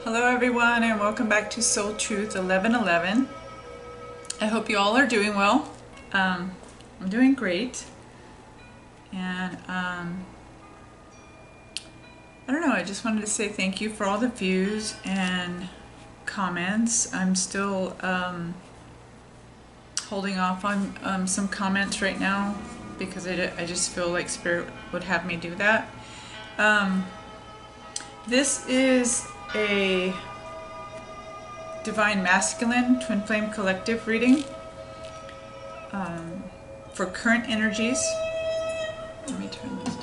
Hello everyone, and welcome back to Soul Truth 1111. I hope you all are doing well. I'm doing great, and I don't know, I just wanted to say thank you for all the views and comments. I'm still holding off on some comments right now because I just feel like Spirit would have me do that. This is a Divine Masculine Twin Flame Collective reading for current energies. Let me turn this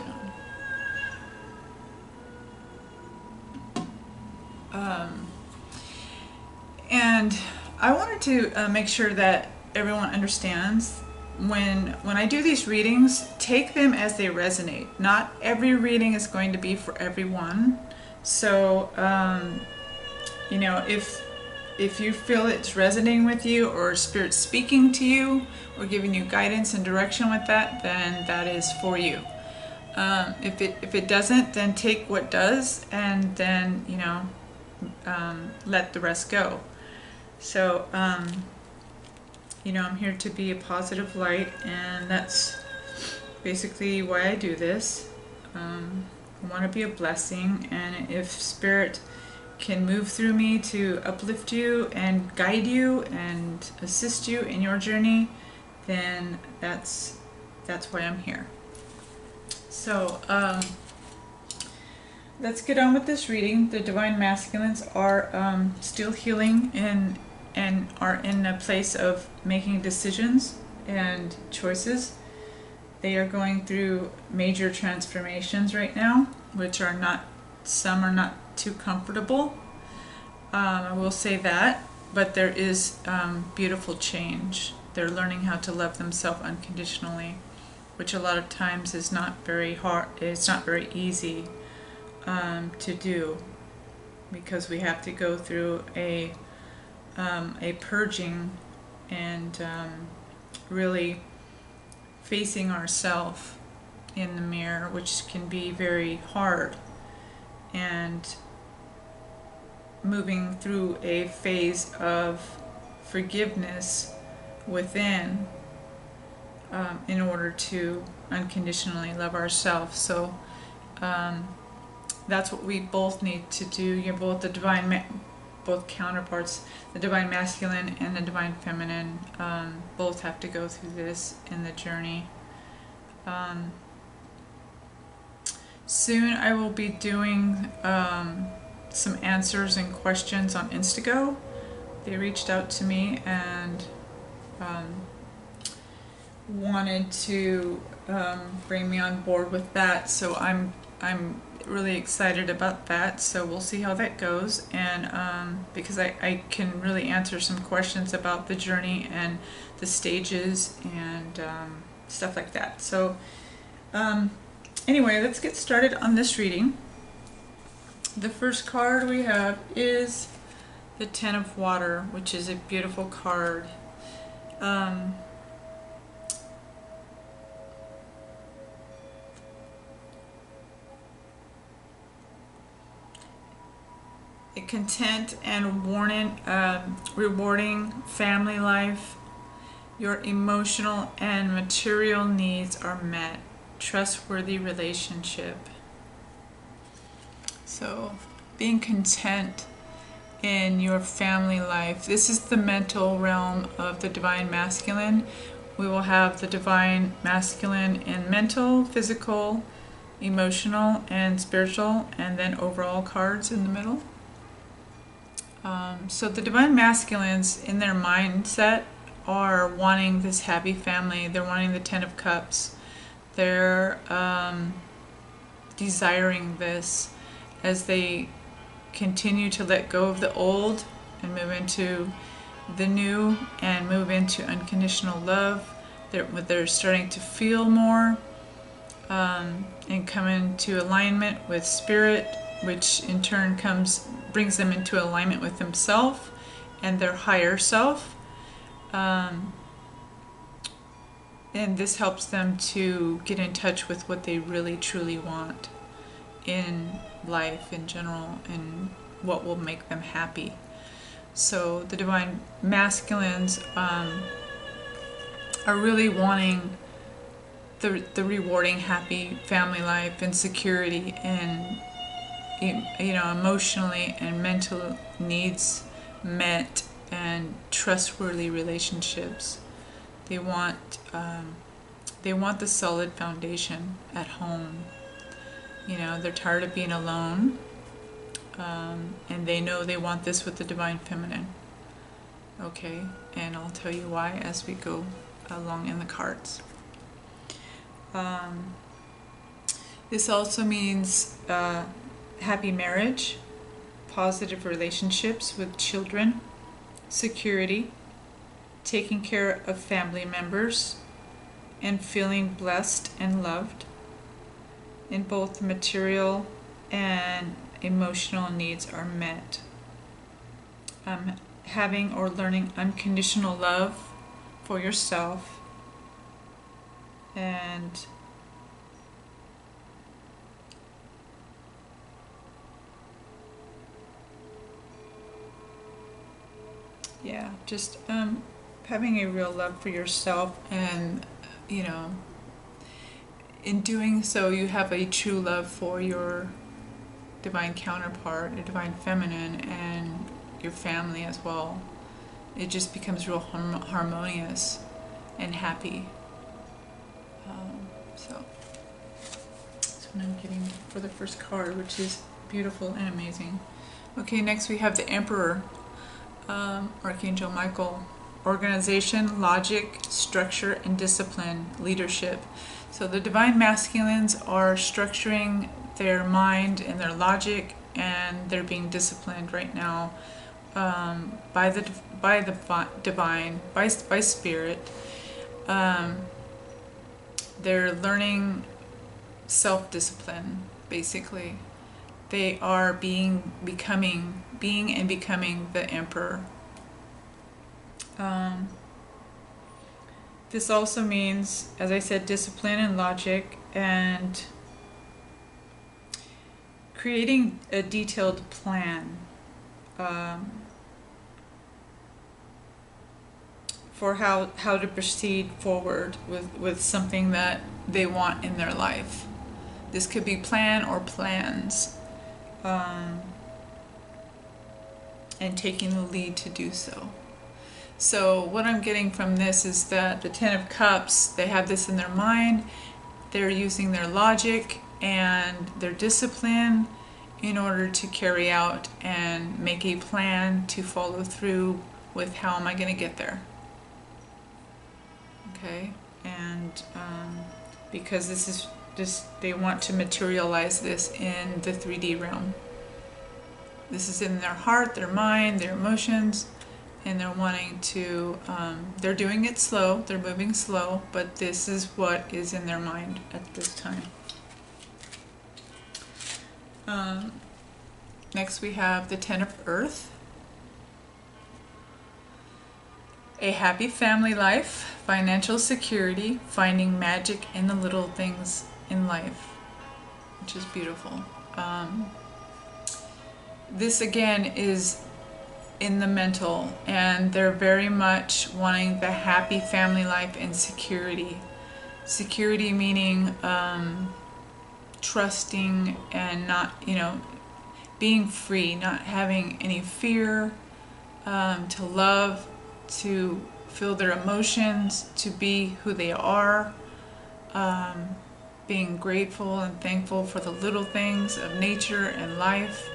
down. And I wanted to make sure that everyone understands when I do these readings, take them as they resonate. Not every reading is going to be for everyone. So, you know, if you feel it's resonating with you, or Spirit speaking to you, or giving you guidance and direction with that, then that is for you. If it doesn't, then take what does, and then, you know, let the rest go. So, you know, I'm here to be a positive light, and that's basically why I do this. I want to be a blessing, and if Spirit can move through me to uplift you and guide you and assist you in your journey, then that's why I'm here. So let's get on with this reading. The Divine Masculines are still healing and are in a place of making decisions and choices. They are going through major transformations right now, which are not, some are not too comfortable. I will say that, but there is beautiful change. They're learning how to love themselves unconditionally, which a lot of times is not very hard, it's not very easy to do, because we have to go through a purging and really facing ourselves in the mirror, which can be very hard, and moving through a phase of forgiveness within in order to unconditionally love ourselves. So that's what we both need to do. You're both the both counterparts, the Divine Masculine and the Divine Feminine, both have to go through this in the journey. Soon I will be doing some answers and questions on Instago. They reached out to me and wanted to bring me on board with that, so I'm really excited about that. So we'll see how that goes, and because I can really answer some questions about the journey and the stages and stuff like that. So anyway, let's get started on this reading. The first card we have is the Ten of Water, which is a beautiful card. A content and rewarding family life. Your emotional and material needs are met. Trustworthy relationship. So, being content in your family life. This is the mental realm of the Divine Masculine. We will have the Divine Masculine in mental, physical, emotional, and spiritual, and then overall cards in the middle. So the Divine Masculines in their mindset are wanting this happy family. They're wanting the Ten of Cups. They're desiring this as they continue to let go of the old and move into the new and move into unconditional love. They're starting to feel more and come into alignment with Spirit, which in turn brings them into alignment with themselves and their higher self. And this helps them to get in touch with what they really truly want in life in general, and what will make them happy. So the divine masculines are really wanting the rewarding, happy family life and security and, you know, emotionally and mental needs met and trustworthy relationships. They want the solid foundation at home. You know, they're tired of being alone, and they know they want this with the divine feminine. Okay, and I'll tell you why as we go along in the cards. This also means happy marriage, positive relationships with children, security, taking care of family members, and feeling blessed and loved in both material and emotional needs are met. Having or learning unconditional love for yourself, and yeah, just having a real love for yourself, and you know, in doing so you have a true love for your divine counterpart, your divine feminine, and your family as well. It just becomes real harmonious and happy. So that's what I'm getting for the first card, which is beautiful and amazing. Okay, next we have the Emperor, Archangel Michael. Organization, logic, structure, and discipline, leadership. So the divine masculines are structuring their mind and their logic, and they're being disciplined right now by the divine, by spirit. They're learning self-discipline, basically. They are being and becoming the Emperor. This also means, as I said, discipline and logic, and creating a detailed plan for how to proceed forward with something that they want in their life. This could be plan or plans, and taking the lead to do so. So what I'm getting from this is that the Ten of Cups, they have this in their mind, they're using their logic and their discipline in order to carry out and make a plan to follow through with how am I going to get there. Okay, and because this is just, they want to materialize this in the 3D realm. This is in their heart, their mind, their emotions, and they're wanting to, they're doing it slow, they're moving slow, but this is what is in their mind at this time. Next we have the Ten of Earth. A happy family life, financial security, finding magic in the little things in life, which is beautiful. This again is in the mental, and they're very much wanting the happy family life and security. Security meaning trusting and not, you know, being free, not having any fear, to love, to feel their emotions, to be who they are, being grateful and thankful for the little things of nature and life,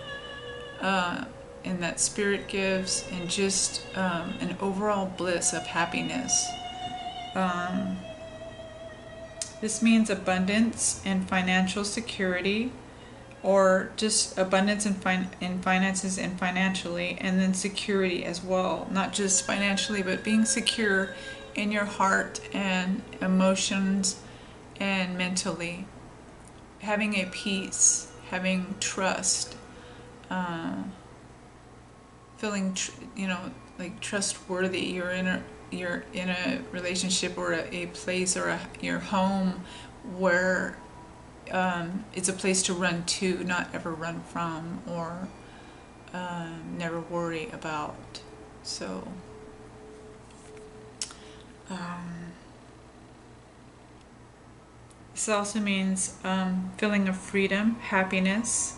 and that spirit gives, and just an overall bliss of happiness. This means abundance and financial security, or just abundance in finances and financially, and then security as well. Not just financially, but being secure in your heart and emotions and mentally. Having a peace, having trust, feeling, you know, like trustworthy. You're in a relationship or a place or your home where it's a place to run to, not ever run from, or never worry about. So this also means feeling of freedom, happiness,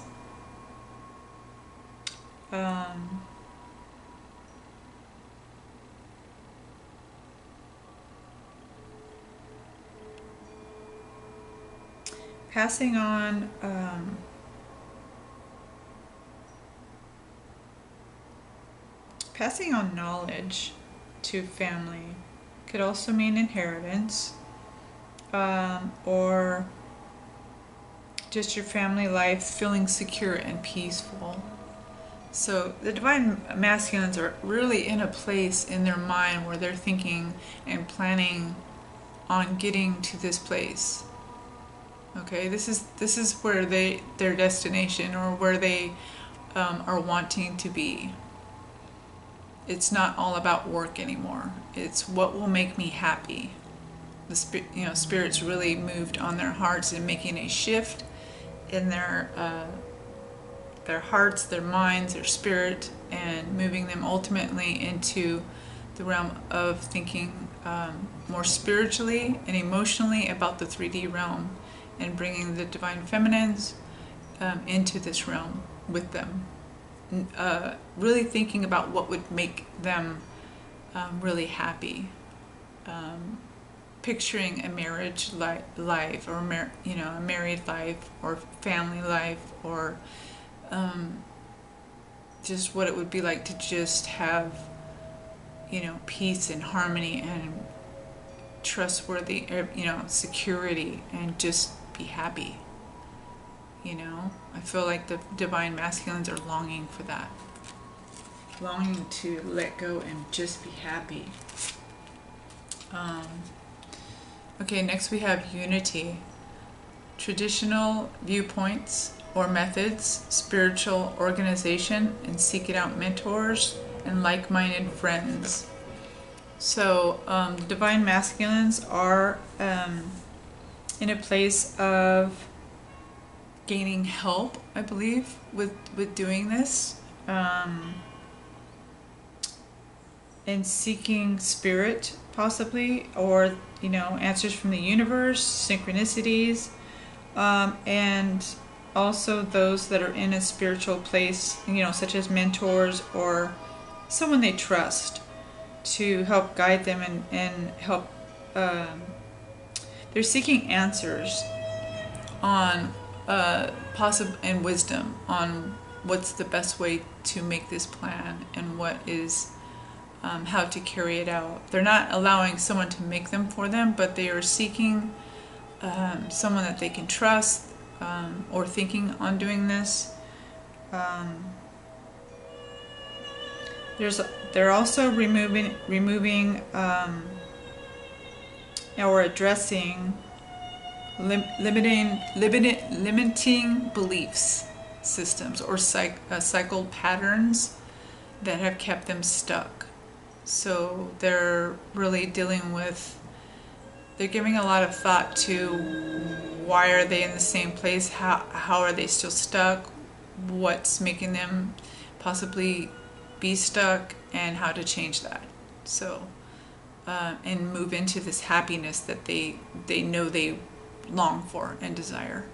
passing on knowledge to family. Could also mean inheritance, or just your family life feeling secure and peaceful. So the divine masculines are really in a place in their mind where they're thinking and planning on getting to this place. Okay, this is where their destination, or where they are wanting to be. It's not all about work anymore. It's what will make me happy. The Spirit's really moved on their hearts and making a shift in their hearts, their minds, their spirit, and moving them ultimately into the realm of thinking more spiritually and emotionally about the 3D realm, and bringing the divine feminines into this realm with them. Really thinking about what would make them really happy. Picturing a marriage life, or a married life, or family life, or just what it would be like to just have, peace and harmony and trustworthy, security, and just be happy. I feel like the divine masculines are longing for that. Longing to let go and just be happy. Okay, next we have unity. Traditional viewpoints or methods, spiritual organization, and seeking out mentors and like-minded friends. So the divine masculines are in a place of gaining help, I believe, with doing this, and seeking spirit, possibly, or answers from the universe, synchronicities, and also those that are in a spiritual place, such as mentors or someone they trust to help guide them and help. They're seeking answers on and wisdom on what's the best way to make this plan, and what is how to carry it out. They're not allowing someone to make them for them, but they are seeking someone that they can trust, or thinking on doing this. They're also removing or addressing limiting beliefs systems, or cycle patterns that have kept them stuck. So they're really dealing with, they're giving a lot of thought to why are they in the same place, how are they still stuck, what's making them possibly be stuck, and how to change that. So and move into this happiness that they know they long for and desire.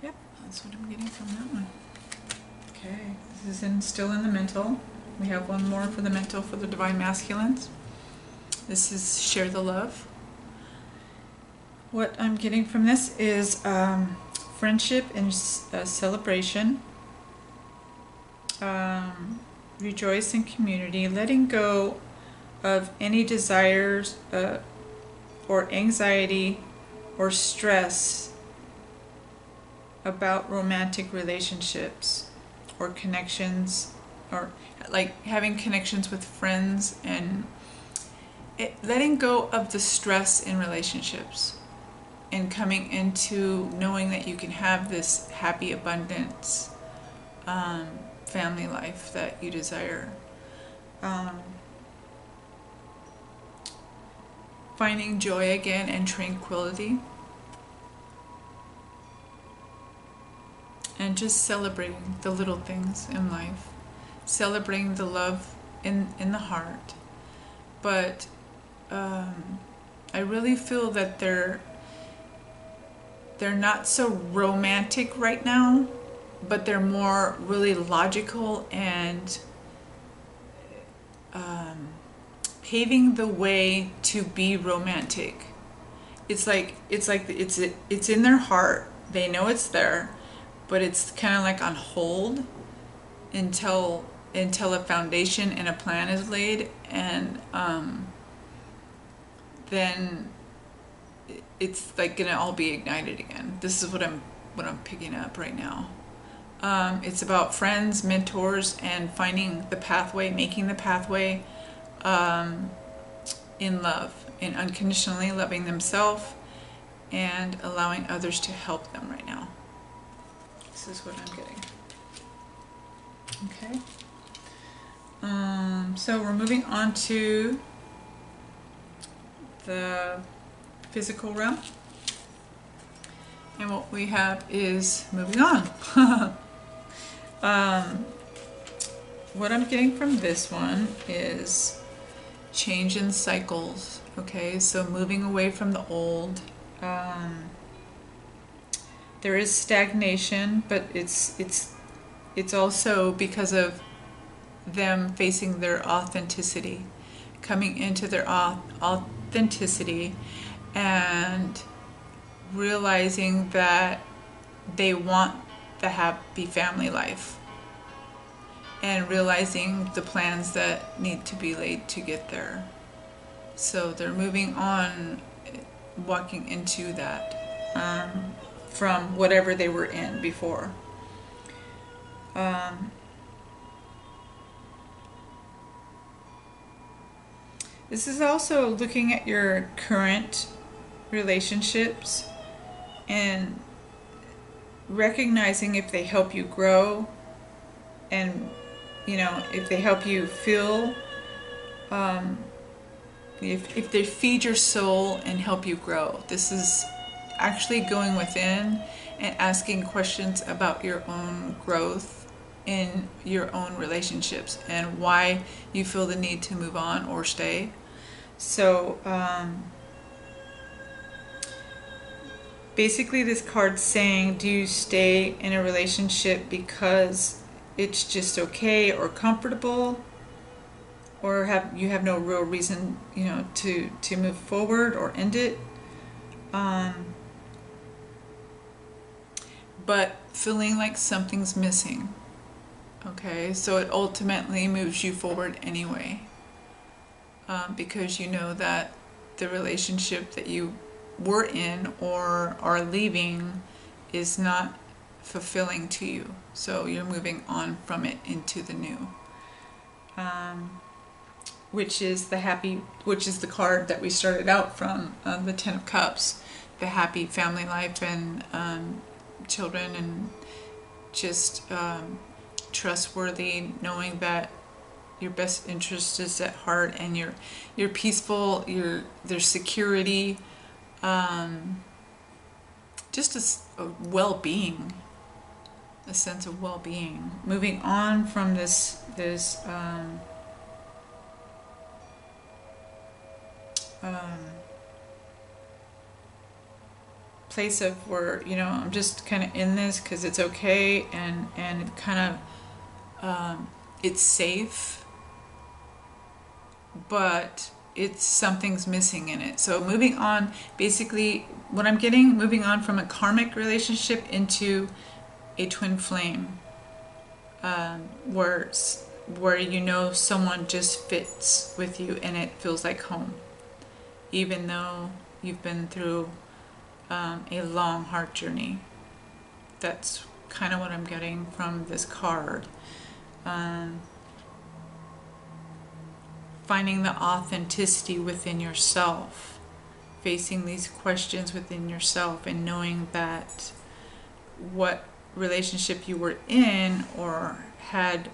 Yep, that's what I'm getting from that one. Okay, this is still in the mental. We have one more for the mental for the divine masculines. This is share the love. What I'm getting from this is friendship and celebration. Rejoice in community, letting go of any desires or anxiety or stress about romantic relationships or connections, or like having connections with friends, and letting go of the stress in relationships, and coming into knowing that you can have this happy abundance family life that you desire. Finding joy again and tranquility. and just celebrating the little things in life, celebrating the love in the heart. But I really feel that they're not so romantic right now, but they're more really logical and paving the way to be romantic. It's in their heart. They know it's there, but it's kind of like on hold until a foundation and a plan is laid, and then it's like gonna all be ignited again. This is what I'm picking up right now. It's about friends, mentors, and finding the pathway, making the pathway in love, in unconditionally loving themselves and allowing others to help them right now. This is what I'm getting. Okay. So we're moving on to the physical realm. And what we have is moving on. What I'm getting from this one is change in cycles. Okay, so moving away from the old. There is stagnation, but it's also because of them facing their authenticity, coming into their authenticity, and realizing that they want the happy family life, and realizing the plans that need to be laid to get there. So they're moving on, walking into that from whatever they were in before. This is also looking at your current relationships and recognizing if they help you grow, and if they help you feel, if they feed your soul and help you grow. This is actually going within and asking questions about your own growth in your own relationships and why you feel the need to move on or stay. So basically this card's saying, do you stay in a relationship because it's just okay or comfortable, or you have no real reason to move forward or end it, but feeling like something's missing. Okay, so it ultimately moves you forward anyway, because you know that the relationship that you were in or are leaving is not fulfilling to you, so you're moving on from it into the new, which is the card that we started out from, the Ten of Cups, the happy family life and children, and just trustworthy, knowing that your best interest is at heart, and you're peaceful, there's security, just a well-being, a sense of well-being. Moving on from this place of where I'm just kind of in this because it's okay, and it kind of it's safe, but something's missing in it. So moving on, basically what I'm getting, moving on from a karmic relationship into a twin flame, where someone just fits with you and it feels like home, even though you've been through a long, hard journey. That's kind of what I'm getting from this card. Finding the authenticity within yourself, facing these questions within yourself, and knowing that what relationship you were in or had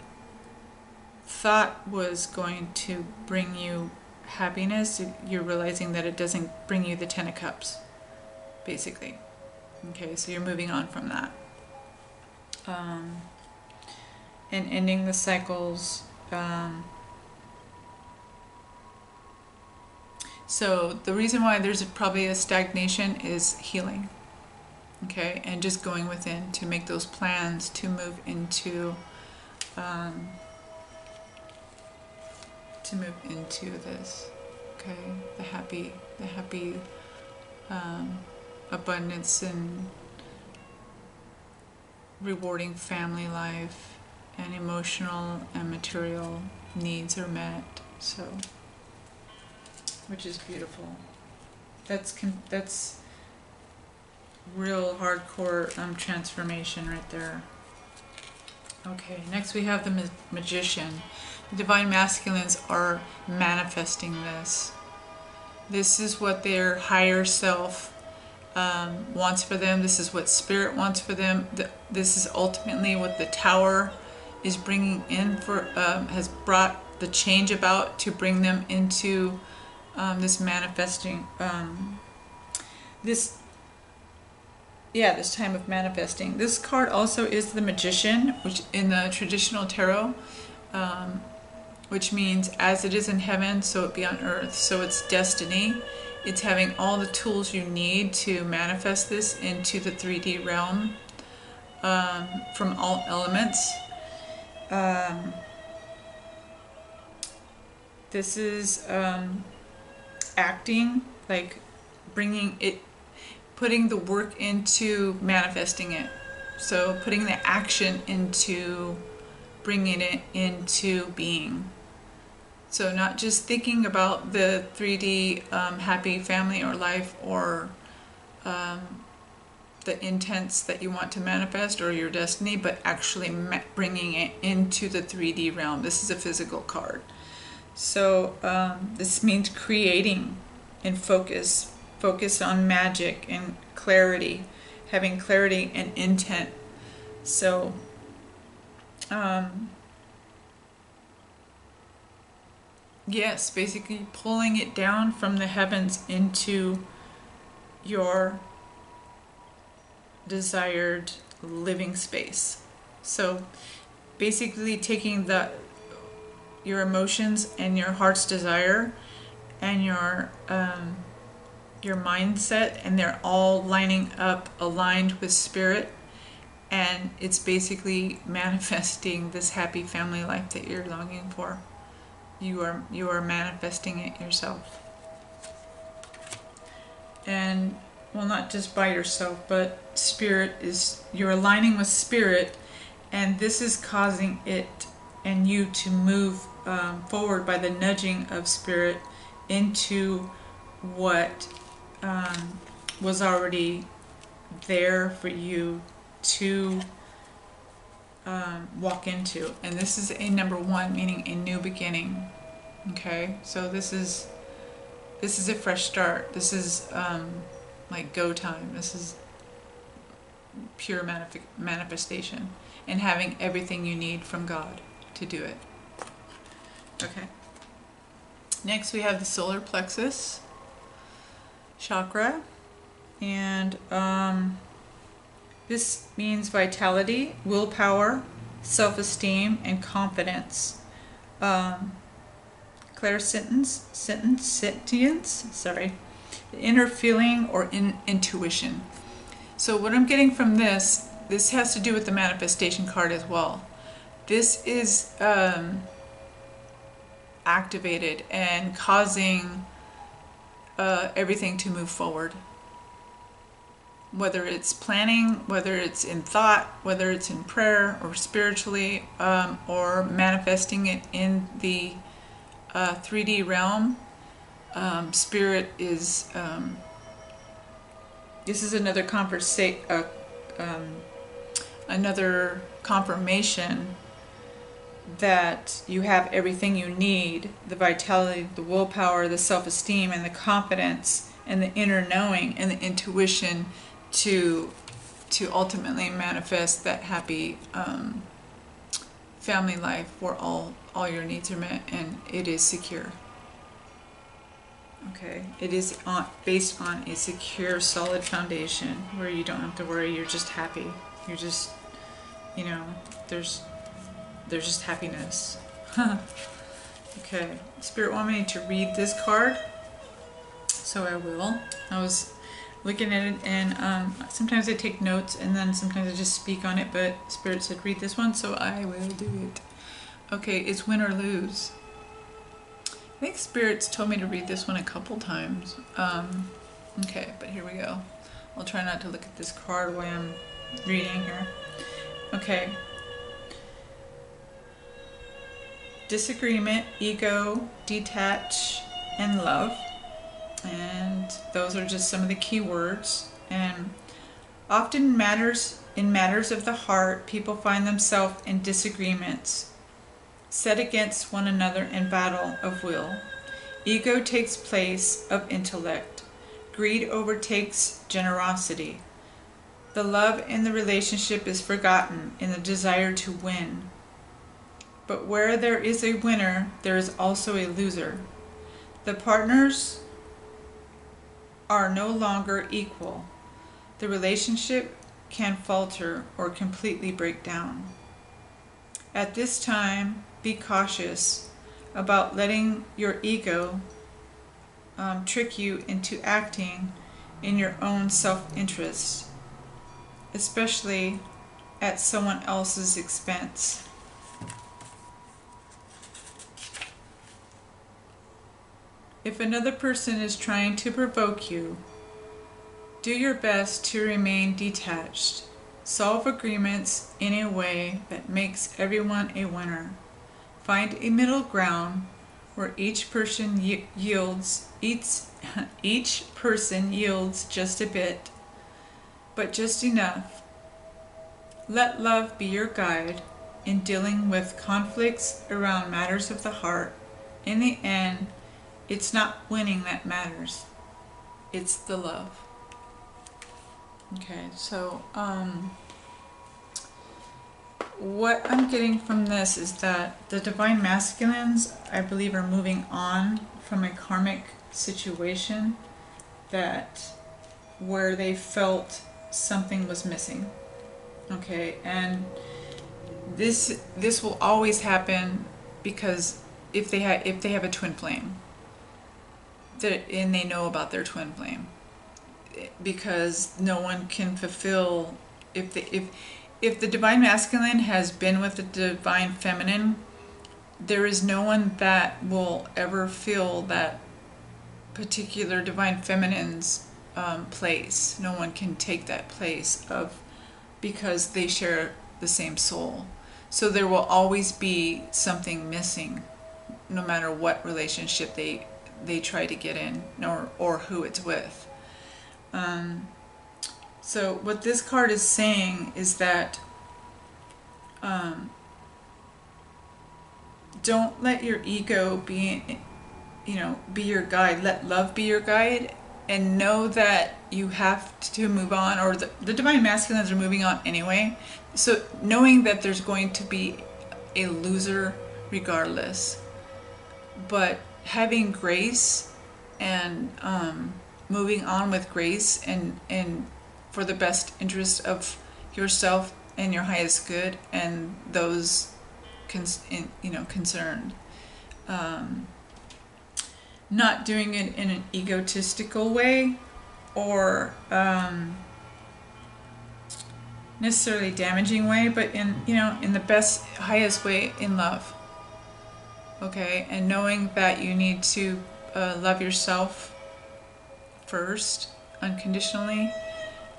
thought was going to bring you happiness, you're realizing that it doesn't bring you the Ten of Cups, basically. Okay, so you're moving on from that. and ending the cycles. So the reason why there's probably a stagnation is healing, okay, and just going within to make those plans to move into this, okay, the happy abundance and rewarding family life, and emotional and material needs are met. So, which is beautiful. That's real hardcore transformation right there. Okay, next we have the magician. The divine masculines are manifesting this. This is what their higher self wants for them. This is what spirit wants for them. This is ultimately what the tower is bringing in for, has brought the change about to bring them into this manifesting, this time of manifesting. This card also is the magician, which in the traditional tarot, which means as it is in heaven, so it be on earth. So it's destiny. It's having all the tools you need to manifest this into the 3D realm, from all elements. This is acting, like bringing it, putting the work into manifesting it. So putting the action into bringing it into being. So not just thinking about the 3D happy family or life, or the intents that you want to manifest or your destiny, but actually bringing it into the 3D realm. This is a physical card. So this means creating and focus on magic and clarity, having clarity and intent. So yes, basically pulling it down from the heavens into your desired living space. So basically taking your emotions and your heart's desire and your mindset, and they're all lining up, aligned with spirit, and it's basically manifesting this happy family life that you're longing for. You are manifesting it yourself. And well, not just by yourself, but you're aligning with spirit, and this is causing it and you to move forward by the nudging of spirit into what was already there for you to walk into. And this is a number 1, meaning a new beginning. Okay, so this is a fresh start. This is like go time. This is pure manifestation, and having everything you need from God to do it. Okay. Next we have the solar plexus chakra, and this means vitality, willpower, self-esteem, and confidence. Clairsentience, inner feeling or intuition. So what I'm getting from this has to do with the manifestation card as well. This is activated and causing everything to move forward. Whether it's planning, whether it's in thought, whether it's in prayer or spiritually, or manifesting it in the 3D realm, spirit is, this is another another confirmation that you have everything you need, the vitality, the willpower, the self-esteem, and the confidence, and the inner knowing, and the intuition to ultimately manifest that happy family life where all your needs are met and it is secure. Okay, it is based on a secure, solid foundation where you don't have to worry. You're just happy. You're just you know, there's just happiness. Okay, Spirit want me to read this card, so I will. I was looking at it, and sometimes I take notes, and then sometimes I just speak on it, but Spirit said read this one, so I will do it. Okay, it's win or lose. I think Spirit's told me to read this one a couple times. Okay, but here we go. I'll try not to look at this card while I'm reading here. Okay. Disagreement, ego, detach, and love. And those are just some of the key words. And often in matters of the heart, people find themselves in disagreements, set against one another in battle of will. Ego takes place of intellect. Greed overtakes generosity. The love in the relationship is forgotten in the desire to win. But where there is a winner, there is also a loser. The partners are no longer equal. The relationship can falter or completely break down. At this time, be cautious about letting your ego trick you into acting in your own self-interest, especially at someone else's expense. If another person is trying to provoke you, do your best to remain detached. Solve agreements in a way that makes everyone a winner. Find a middle ground where each person yields just a bit, but just enough. Let love be your guide in dealing with conflicts around matters of the heart. In the end, it's not winning that matters. It's the love. Okay, so what I'm getting from this is that the divine masculines, I believe, are moving on from a karmic situation where they felt something was missing. Okay, and this will always happen because if they have a twin flame, and they know about their twin flame, because no one can fulfill if the divine masculine has been with the divine feminine, there is no one that will ever fill that particular divine feminine's place. No one can take that place because they share the same soul. So there will always be something missing, no matter what relationship they try to get in, or who it's with. So what this card is saying is that don't let your ego be your guide. Let love be your guide, and know that you have to move on, or the divine masculines are moving on anyway. So knowing that there's going to be a loser regardless, but having grace and moving on with grace and for the best interest of yourself and your highest good and those concerned. Not doing it in an egotistical way or necessarily damaging way, but in the best, highest way, in love. Okay, and knowing that you need to love yourself first, unconditionally,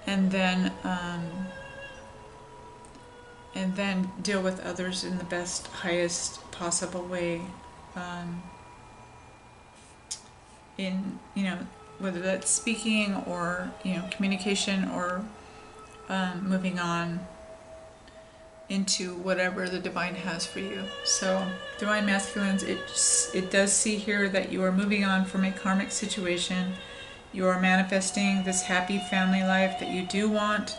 and then deal with others in the best, highest possible way. In whether that's speaking or communication or moving on into whatever the divine has for you. So divine masculines, it does see here that you are moving on from a karmic situation. You are manifesting this happy family life that you do want,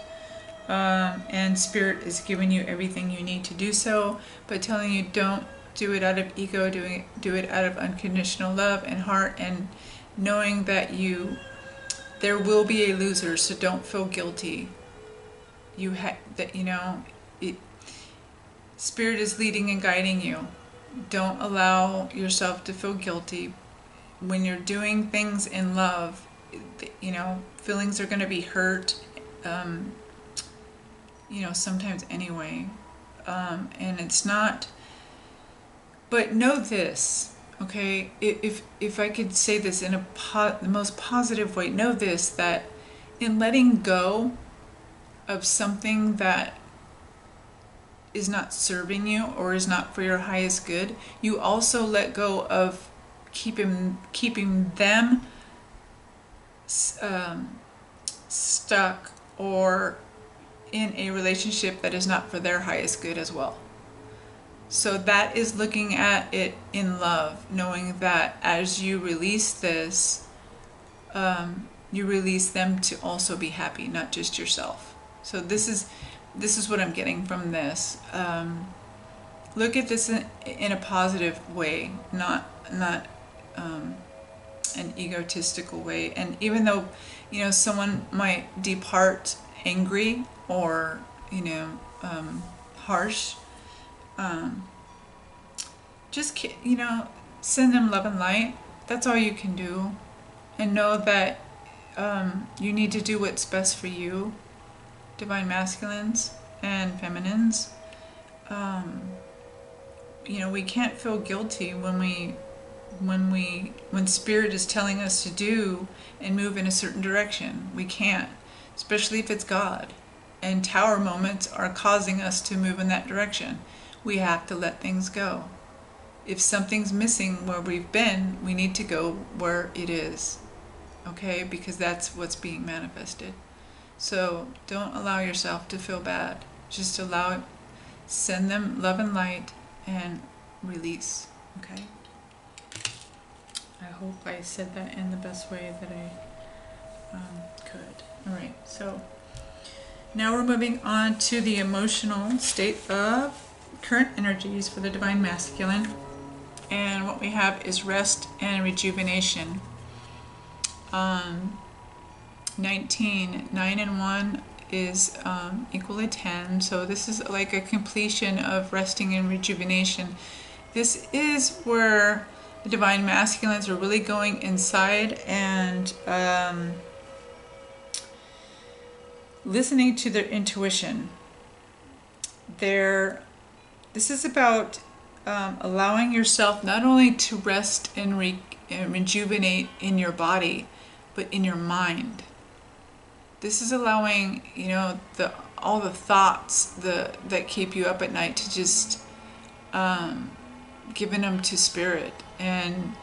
and Spirit is giving you everything you need to do so, but telling you don't do it out of ego, do it out of unconditional love and heart, and knowing that there will be a loser, so don't feel guilty. Spirit is leading and guiding you. Don't allow yourself to feel guilty. When you're doing things in love, you know, feelings are going to be hurt, you know, sometimes anyway. And it's not, but know this, okay? If I could say this in the most positive way, know this, that in letting go of something that is not serving you or is not for your highest good, you also let go of keeping them stuck or in a relationship that is not for their highest good as well. So that is looking at it in love, knowing that as you release this, you release them to also be happy, not just yourself. So this is what I'm getting from this. Look at this in a positive way, not an egotistical way. And even though, you know, someone might depart angry or, you know, harsh, just, you know, send them love and light. That's all you can do. And know that you need to do what's best for you, divine masculines and feminines. You know, we can't feel guilty when spirit is telling us to do and move in a certain direction. We can't, especially if it's God. And tower moments are causing us to move in that direction. We have to let things go. If something's missing where we've been, we need to go where it is. Okay? Because that's what's being manifested. So don't allow yourself to feel bad. Just send them love and light and release. Okay? I hope I said that in the best way that I could. Alright, so now we're moving on to the emotional state of current energies for the Divine Masculine. And what we have is rest and rejuvenation. 19, 9 and 1 is equal to 10. So this is like a completion of resting and rejuvenation. This is where the Divine Masculines are really going inside and listening to their intuition. This is about allowing yourself not only to rest and rejuvenate in your body, but in your mind. This is allowing, you know, all the thoughts that keep you up at night to just giving them to spirit and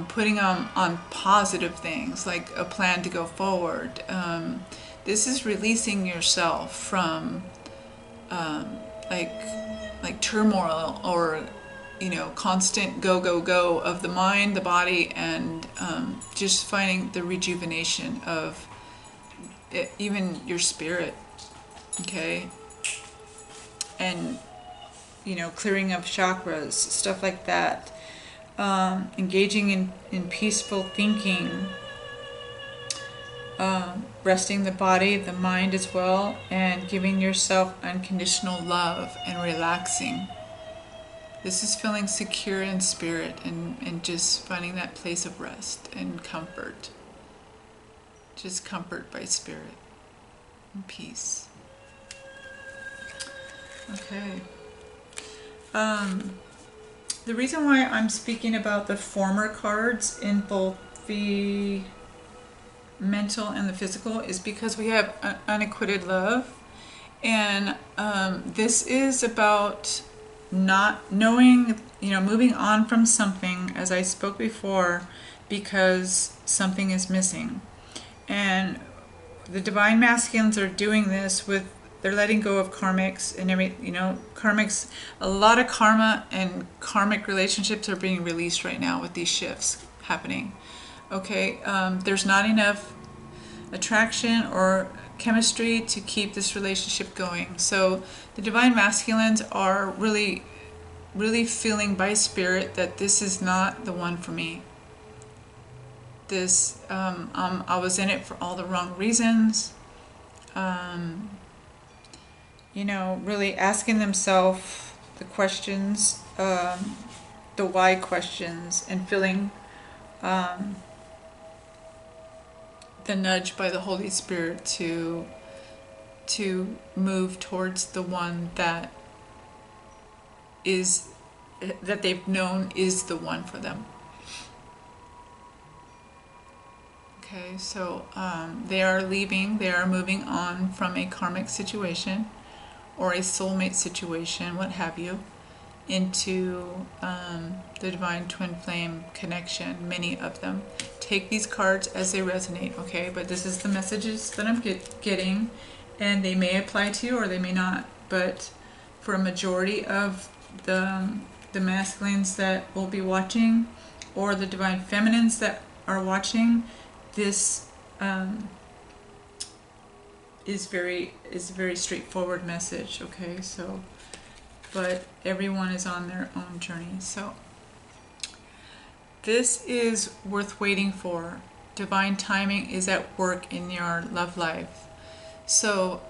putting them on positive things like a plan to go forward. This is releasing yourself from like turmoil or, you know, constant go of the mind, the body, and just finding the rejuvenation of even your spirit. Okay? And, you know, clearing of chakras, stuff like that. Engaging in peaceful thinking. Resting the body, the mind as well, and giving yourself unconditional love and relaxing. This is feeling secure in spirit and just finding that place of rest and comfort. Just comfort by spirit and peace. Okay. The reason why I'm speaking about the former cards in both the mental and the physical is because we have unacquitted love, and this is about not knowing, you know, moving on from something, as I spoke before, because something is missing. And the Divine Masculines are doing this with, they're letting go of karmics and karmics, a lot of karma and karmic relationships are being released right now with these shifts happening. Okay, there's not enough attraction or chemistry to keep this relationship going. So the Divine Masculines are really, really feeling by spirit that this is not the one for me. This, I was in it for all the wrong reasons. you know, really asking themselves the questions, the why questions, and feeling the nudge by the Holy Spirit to move towards the one that they've known is the one for them. Okay, so they are moving on from a karmic situation or a soulmate situation, what have you, into the divine twin flame connection, many of them. Take these cards as they resonate, okay? But this is the messages that I'm getting, and they may apply to you or they may not. But for a majority of the masculines that will be watching, or the divine feminines that are watching, this is a very straightforward message, okay? So, but everyone is on their own journey. So this is worth waiting for. Divine timing is at work in your love life. So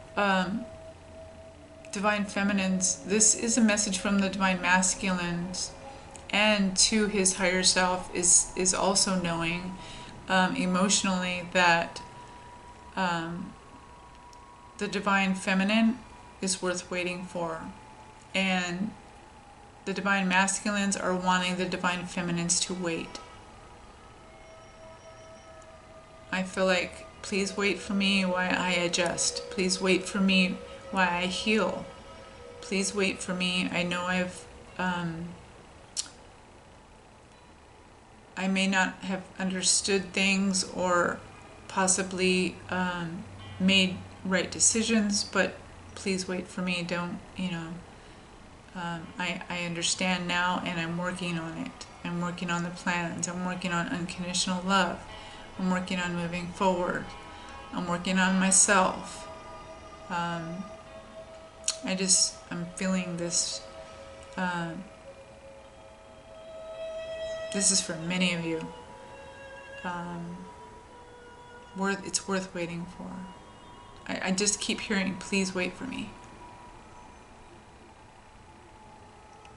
divine feminines, this is a message from the divine masculines, and to his higher self is also knowing emotionally that the divine feminine is worth waiting for, and the divine masculines are wanting the divine feminines to wait. I feel like, please wait for me while I adjust. Please wait for me while I heal. Please wait for me. I know I may not have understood things or possibly made right decisions, but please wait for me. Don't, you know, I understand now, and I'm working on it. I'm working on the plans. I'm working on unconditional love. I'm working on moving forward. I'm working on myself. I'm feeling this. This is for many of you. It's worth waiting for. I just keep hearing, please wait for me.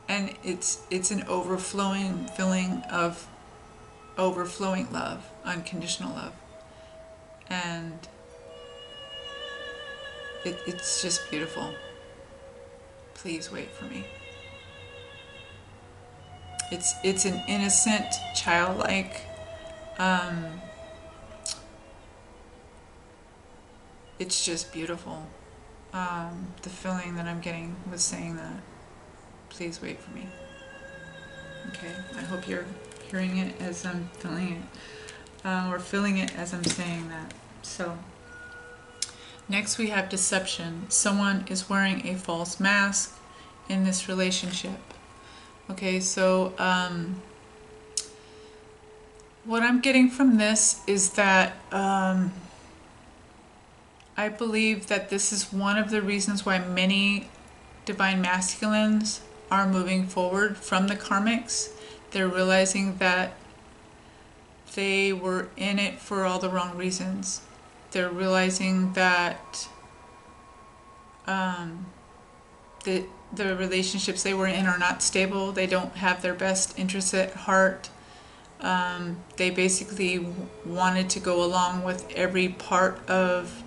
And it's an overflowing feeling of overflowing love, unconditional love. And it's just beautiful. Please wait for me. It's an innocent, childlike, it's just beautiful. The feeling that I'm getting with saying that. Please wait for me. Okay, I hope you're hearing it as I'm feeling it, or feeling it as I'm saying that. So, next we have deception. Someone is wearing a false mask in this relationship. Okay, so what I'm getting from this is that I believe that this is one of the reasons why many divine masculines are moving forward from the karmics. They're realizing that they were in it for all the wrong reasons. They're realizing that the relationships they were in are not stable. They don't have their best interests at heart. They basically wanted to go along with every part of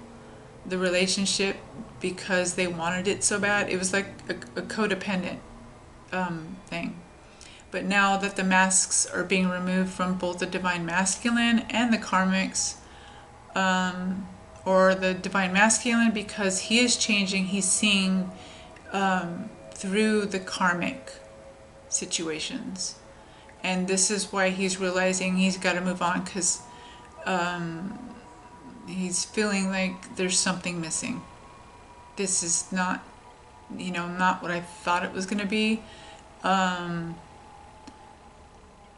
the relationship because they wanted it so bad. It was like a codependent thing. But now that the masks are being removed from both the divine masculine and the karmics, or the divine masculine, because he is changing, he's seeing through the karmic situations. And this is why he's realizing he's got to move on, because he's feeling like there's something missing. This is not, not what I thought it was going to be.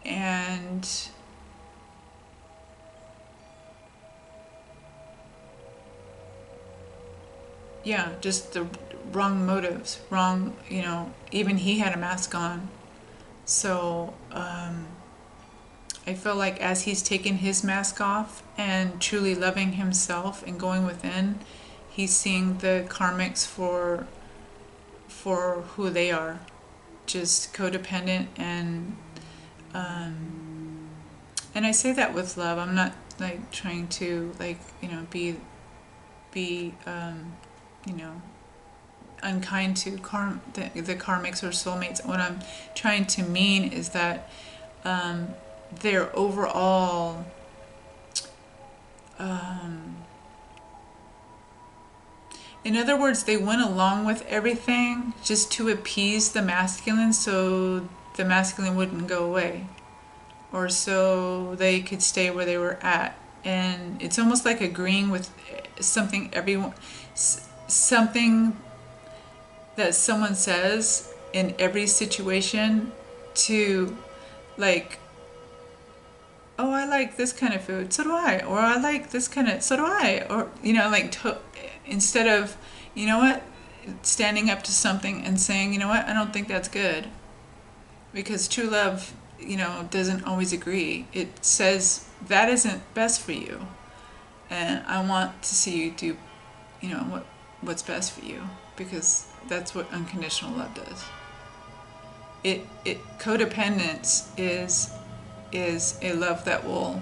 And yeah, just the wrong motives, wrong, even he had a mask on. So I feel like as he's taken his mask off and truly loving himself and going within, he's seeing the karmics for for who they are, just codependent, and I say that with love. I'm not like trying to like, you know, be you know, unkind to the karmics or soulmates. What I'm trying to mean is that their overall in other words, they went along with everything just to appease the masculine so the masculine wouldn't go away, or so they could stay where they were at. And it's almost like agreeing with something something that someone says in every situation, to like, oh, I like this kind of food, so do I. Or I like this kind of, so do I. Or, you know, like, instead of, you know what, standing up to something and saying, you know what, I don't think that's good. Because true love, you know, doesn't always agree. It says, that isn't best for you. And I want to see you do, you know, what's best for you. Because that's what unconditional love does. Codependence is a love that will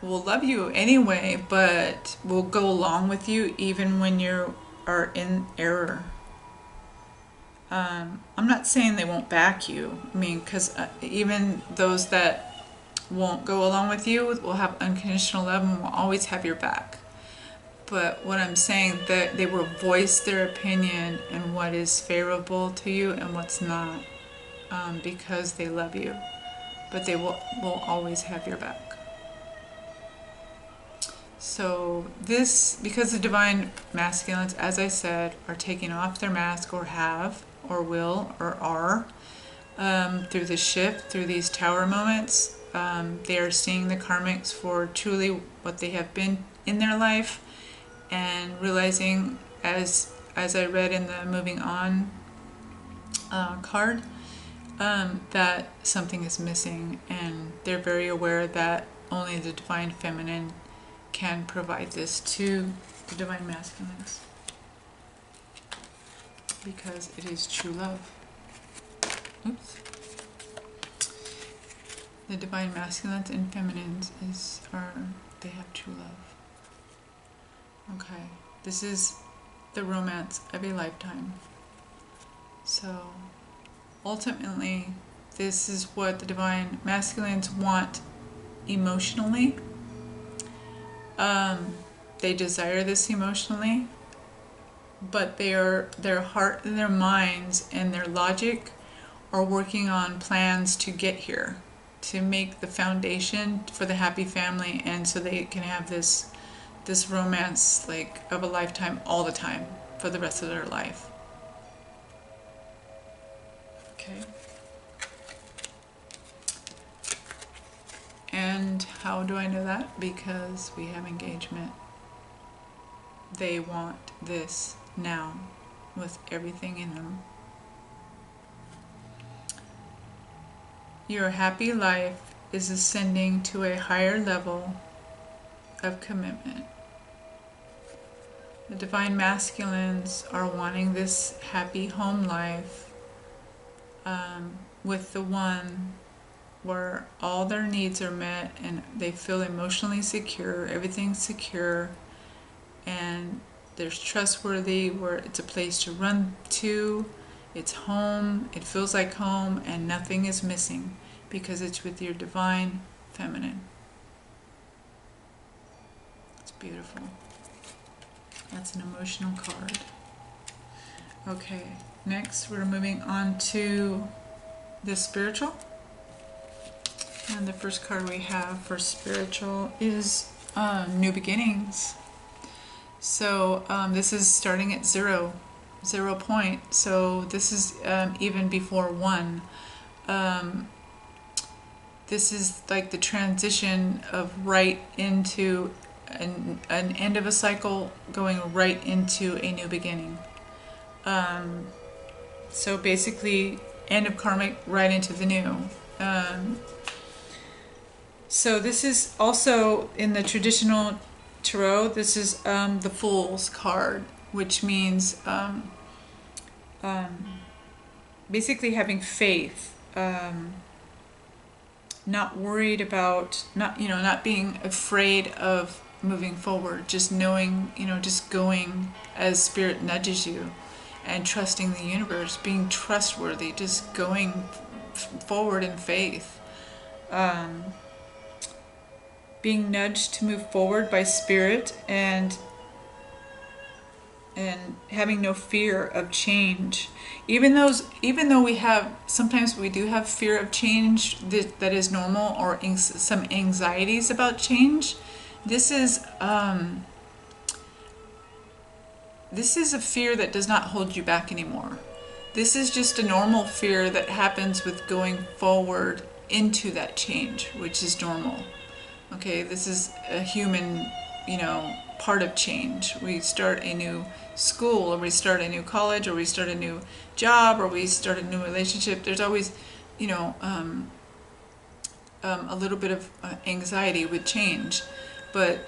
love you anyway, but will go along with you even when you are in error. I'm not saying they won't back you. I mean, because even those that won't go along with you will have unconditional love and will always have your back. But what I'm saying, that they will voice their opinion and what is favorable to you and what's not, because they love you. But they will always have your back. So this, because the divine masculines, as I said, are taking off their mask, or have, or will, or are, through the shift, through these tower moments, they are seeing the karmics for truly what they have been in their life, and realizing, as I read in the moving on card, that something is missing, and they're very aware that only the divine feminine can provide this to the divine masculines, because it is true love. Oops. The divine masculines and feminines they have true love. Okay, this is the romance of a lifetime. So ultimately, this is what the divine masculines want emotionally. They desire this emotionally, but their heart and their minds and their logic are working on plans to get here, to make the foundation for the happy family, and so they can have this romance like of a lifetime all the time for the rest of their life. Okay. And how do I know that? Because we have engagement. They want this now with everything in them. Your happy life is ascending to a higher level of commitment. The divine masculines are wanting this happy home life with the one where all their needs are met and they feel emotionally secure, everything's secure, and there's trustworthy, where it's a place to run to, it's home, it feels like home, and nothing is missing because it's with your divine feminine. It's beautiful. That's an emotional card. Okay, next we're moving on to the spiritual. And the first card we have for spiritual is New Beginnings. So this is starting at 0 point. So this is even before 1. This is like the transition of right into an end of a cycle, going right into a new beginning. So basically, end of karmic, right into the new. So this is also in the traditional Tarot, this is the Fool's card, which means basically having faith, not worried about, not being afraid of moving forward, just knowing, just going as Spirit nudges you, and trusting the universe, being trustworthy, just going forward in faith. Being nudged to move forward by Spirit, and having no fear of change. Even though we have, sometimes we do have fear of change that is normal, or some anxieties about change, this is a fear that does not hold you back anymore. This is just a normal fear that happens with going forward into that change, which is normal. Okay, this is a human, part of change. We start a new school, or we start a new college, or we start a new job, or we start a new relationship. There's always, a little bit of anxiety with change. But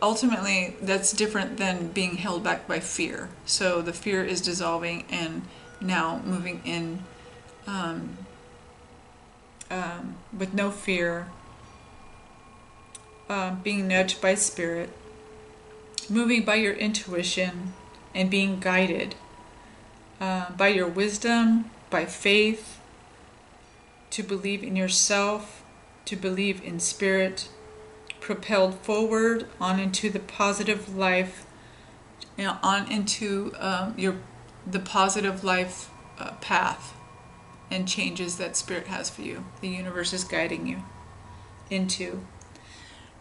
ultimately, that's different than being held back by fear. So the fear is dissolving, and now moving in with no fear, being nudged by Spirit, moving by your intuition, and being guided by your wisdom, by faith, to believe in yourself, to believe in Spirit, propelled forward on into the positive life, on into the positive life path and changes that Spirit has for you. The universe is guiding you into.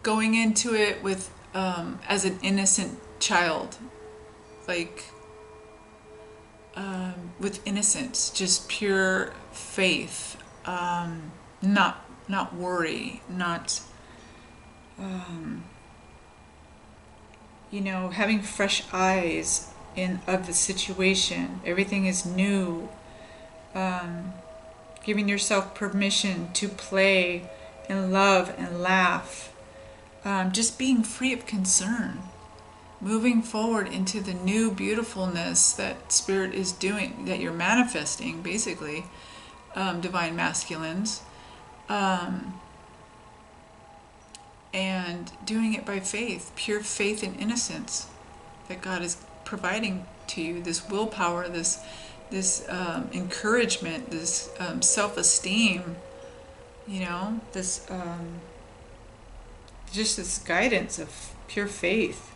Going into it with as an innocent child, like with innocence, just pure faith, not worry, not having fresh eyes of the situation. Everything is new. Giving yourself permission to play and love and laugh. Just being free of concern. Moving forward into the new beautifulness that Spirit is doing, that you're manifesting, basically, divine masculines. And doing it by faith, pure faith and innocence that God is providing to you, this willpower, this encouragement, this self-esteem, this just this guidance of pure faith.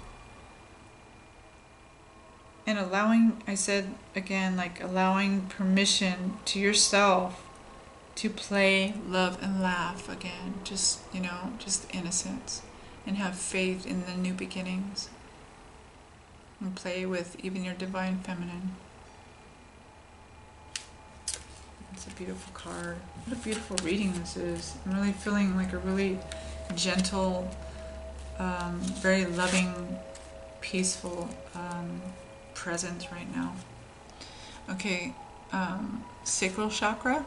And allowing, I said again, allowing permission to yourself to play, love, and laugh again. Just, just innocence. And have faith in the new beginnings. And play with even your divine feminine. It's a beautiful card. What a beautiful reading this is. I'm really feeling like a really gentle, very loving, peaceful presence right now. Okay, sacral chakra.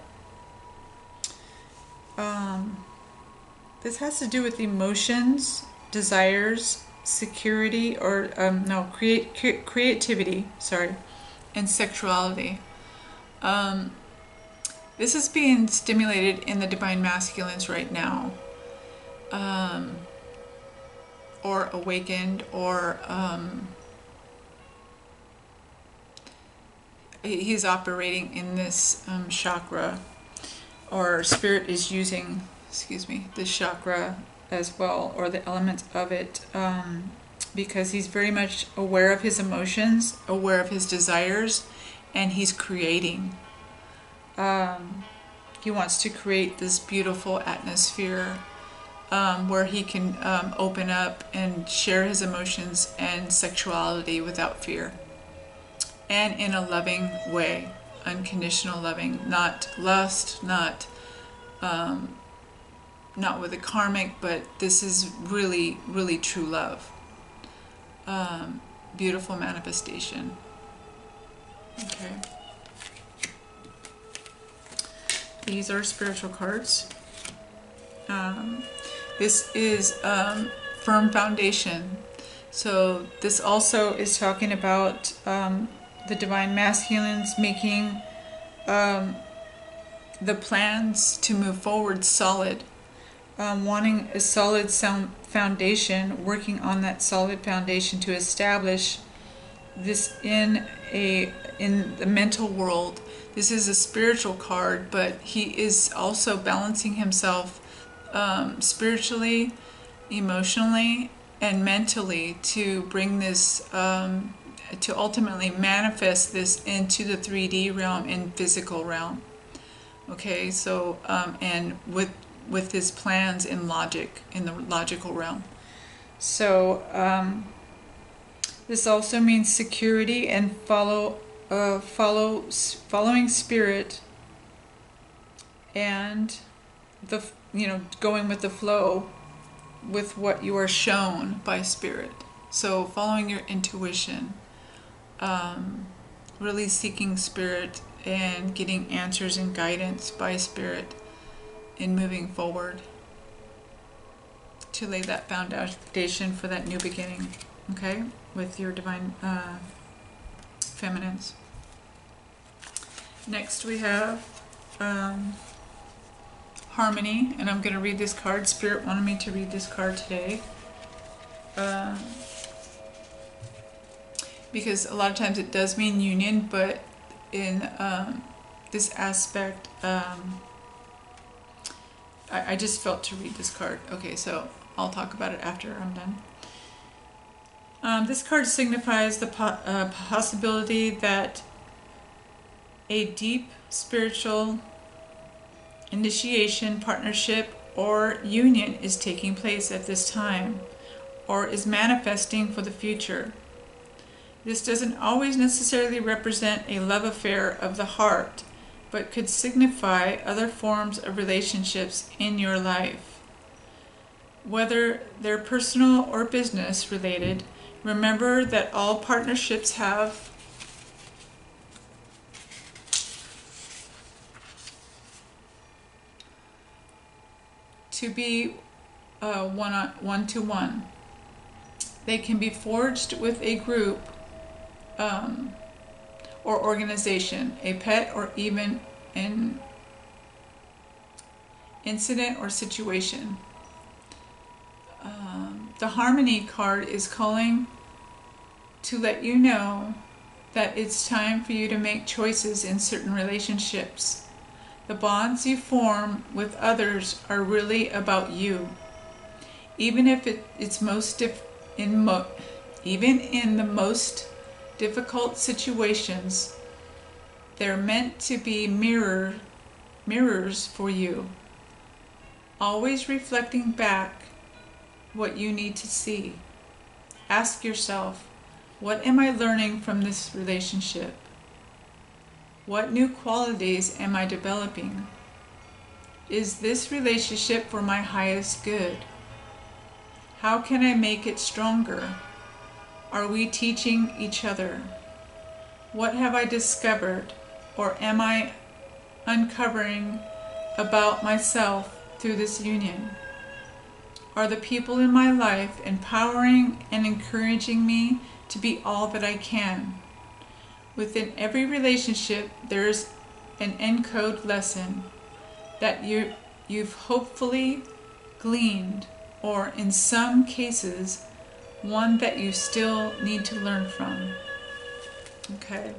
This has to do with emotions, desires, security, or creativity, and sexuality. This is being stimulated in the divine masculines right now, or awakened, or he's operating in this chakra, or Spirit is using, this chakra as well, or the elements of it, because he's very much aware of his emotions, aware of his desires, and he's creating. He wants to create this beautiful atmosphere where he can open up and share his emotions and sexuality without fear, and in a loving way, unconditional loving, not lust, not with a karmic, but this is really, really true love. Beautiful manifestation. Okay. These are spiritual cards. This is firm foundation. So this also is talking about the divine masculines making the plans to move forward solid, wanting a solid sound foundation, working on that solid foundation to establish this in the mental world. This is a spiritual card, but he is also balancing himself spiritually, emotionally, and mentally to bring this, to ultimately manifest this into the 3D realm and physical realm. Okay, so, and with his plans in logic, in the logical realm. So, this also means security and following spirit, and going with the flow with what you are shown by spirit. So following your intuition, really seeking spirit and getting answers and guidance by spirit in moving forward to lay that foundation for that new beginning. Okay, with your divine feminines. Next we have harmony, and I'm going to read this card. Spirit wanted me to read this card today because a lot of times it does mean union, but in this aspect, I just felt to read this card. Okay, so I'll talk about it after I'm done. This card signifies the possibility that a deep spiritual initiation, partnership, or union is taking place at this time, or is manifesting for the future. This doesn't always necessarily represent a love affair of the heart, but could signify other forms of relationships in your life. Whether they're personal or business related, remember that all partnerships have to be one-to-one. They can be forged with a group or organization, a pet, or even an incident or situation. The Harmony card is calling to let you know that it's time for you to make choices in certain relationships. The bonds you form with others are really about you. Even if it's even in the most difficult situations, they're meant to be mirrors for you, always reflecting back what you need to see. Ask yourself, what am I learning from this relationship? What new qualities am I developing? Is this relationship for my highest good? How can I make it stronger? Are we teaching each other? What have I discovered, or am I uncovering about myself through this union? Are the people in my life empowering and encouraging me to be all that I can? Within every relationship, there's an encode lesson that you've hopefully gleaned, or in some cases, one that you still need to learn from. Okay.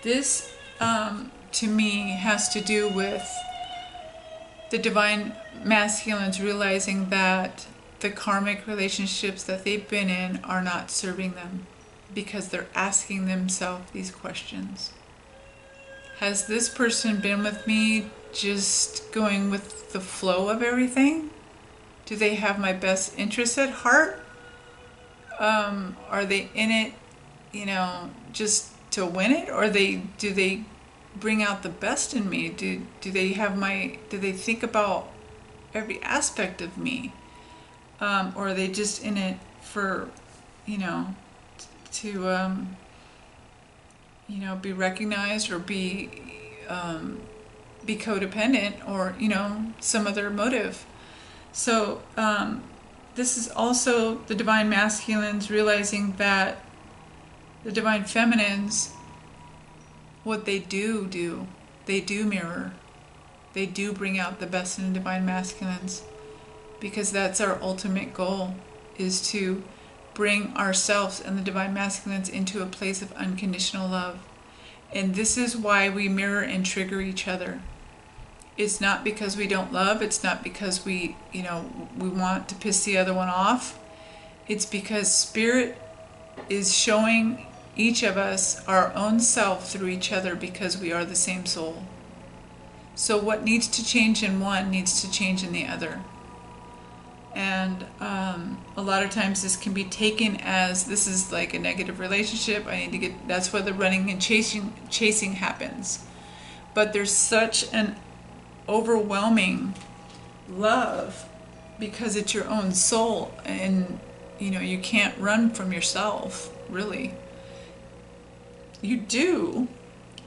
This, to me, has to do with the divine masculines realizing that the karmic relationships that they've been in are not serving them, because they're asking themselves these questions. Has this person been with me just going with the flow of everything? Do they have my best interests at heart? Are they in it, just to win it? Or do they bring out the best in me? Do they think about every aspect of me? Or are they just in it for, to be recognized, or be codependent, or some other motive? So this is also the divine masculines realizing that the divine feminines, what they do, they do mirror. They do bring out the best in the divine masculines, because that's our ultimate goal, is to bring ourselves and the divine masculines into a place of unconditional love. And this is why we mirror and trigger each other. It's not because we don't love, it's not because we want to piss the other one off. It's because Spirit is showing each of us our own self through each other, because we are the same soul. So what needs to change in one needs to change in the other. And a lot of times this can be taken as, this is like a negative relationship, I need to get, that's where the running and chasing happens. But there's such an overwhelming love, because it's your own soul, and you can't run from yourself, really. You do,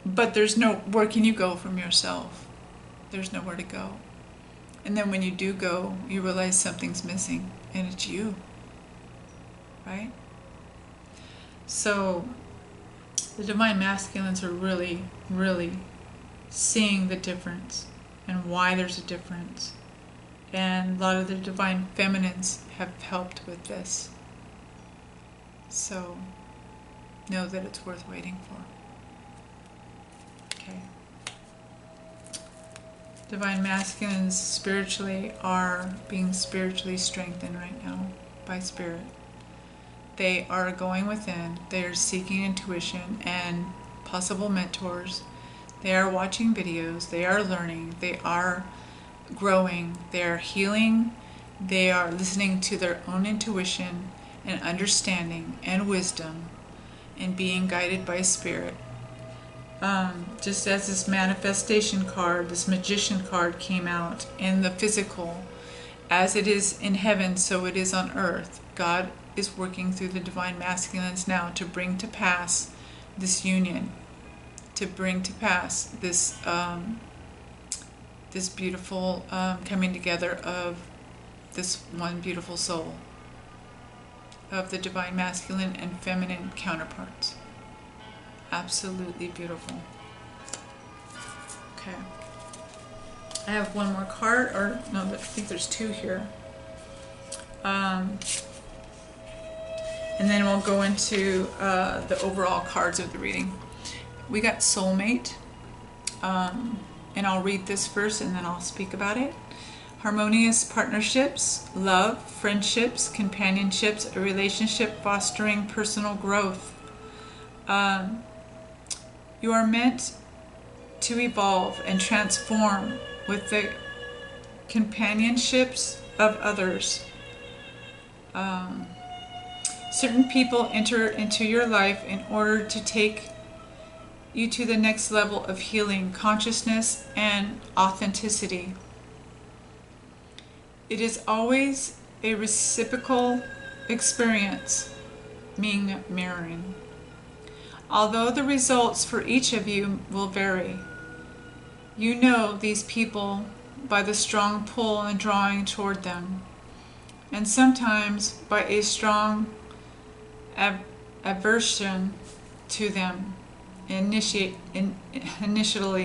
but there's no, where can you go from yourself? There's nowhere to go. And then when you do go, you realize something's missing, and it's you, right? So the divine masculines are really, really seeing the difference and why there's a difference. And a lot of the divine feminines have helped with this. So know that it's worth waiting for. Okay. Divine masculines spiritually are being spiritually strengthened right now by Spirit. They are going within. They are seeking intuition and possible mentors. They are watching videos. They are learning. They are growing. They are healing. They are listening to their own intuition and understanding and wisdom, and being guided by Spirit. Just as this manifestation card, this magician card came out in the physical, as it is in heaven, so it is on earth. God is working through the divine masculines now to bring to pass this union, to bring to pass this this beautiful coming together of this one beautiful soul, of the divine masculine and feminine counterparts. Absolutely beautiful. Okay. I have one more card, or no, I think there's two here. And then we'll go into the overall cards of the reading. We got Soulmate. And I'll read this first and then I'll speak about it. Harmonious partnerships, love, friendships, companionships, a relationship fostering personal growth. You are meant to evolve and transform with the companionships of others. Certain people enter into your life in order to take you to the next level of healing, consciousness, and authenticity. It is always a reciprocal experience, meaning mirroring. Although the results for each of you will vary, you know these people by the strong pull and drawing toward them, and sometimes by a strong aversion to them initially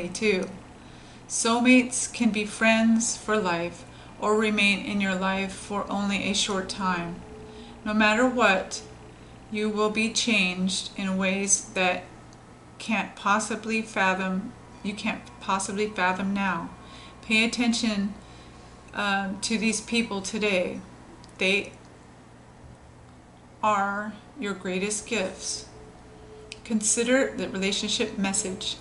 too. Soulmates can be friends for life or remain in your life for only a short time. No matter what, you will be changed in ways that you can't possibly fathom now. Pay attention to these people today. They are your greatest gifts. Consider the relationship message.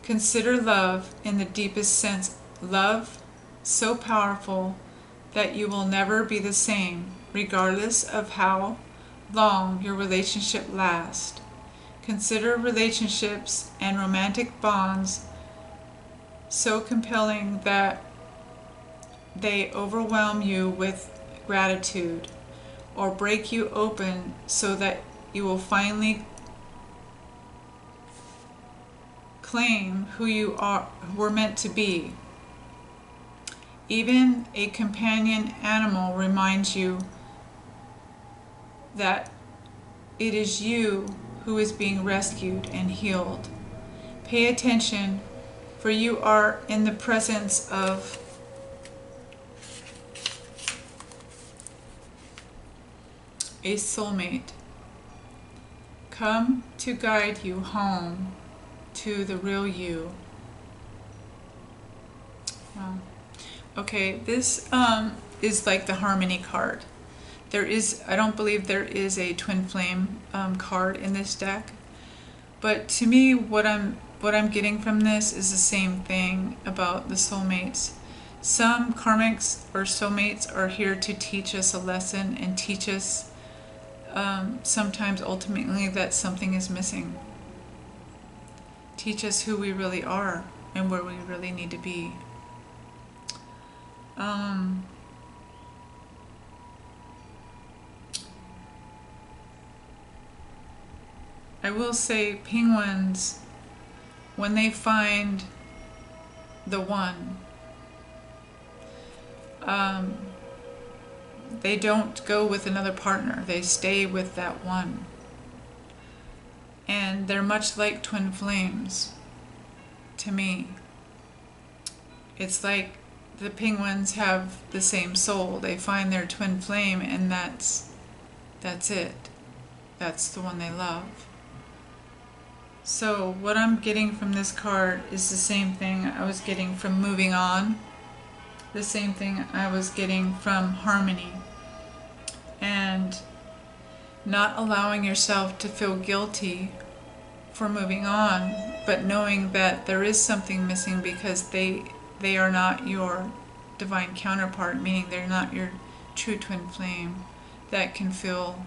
Consider love in the deepest sense. Love so powerful that you will never be the same, regardless of how long your relationship lasts. Consider relationships and romantic bonds so compelling that they overwhelm you with gratitude, or break you open so that you will finally claim who you were meant to be. Even a companion animal reminds you that it is you who is being rescued and healed. Pay attention, for you are in the presence of a soulmate. Come to guide you home to the real you. Wow. Okay, this is like the harmony card. I don't believe there is a twin flame card in this deck, but to me, what I'm getting from this is the same thing about the soulmates. Some karmics or soulmates are here to teach us a lesson and teach us sometimes ultimately that something is missing. Teach us who we really are and where we really need to be. I will say penguins, when they find the one, they don't go with another partner. They stay with that one. And they're much like twin flames to me. It's like the penguins have the same soul. They find their twin flame, and that's it. That's the one they love. So what I'm getting from this card is the same thing I was getting from moving on, the same thing I was getting from harmony, and not allowing yourself to feel guilty for moving on, but knowing that there is something missing because they are not your divine counterpart, meaning they're not your true twin flame that can feel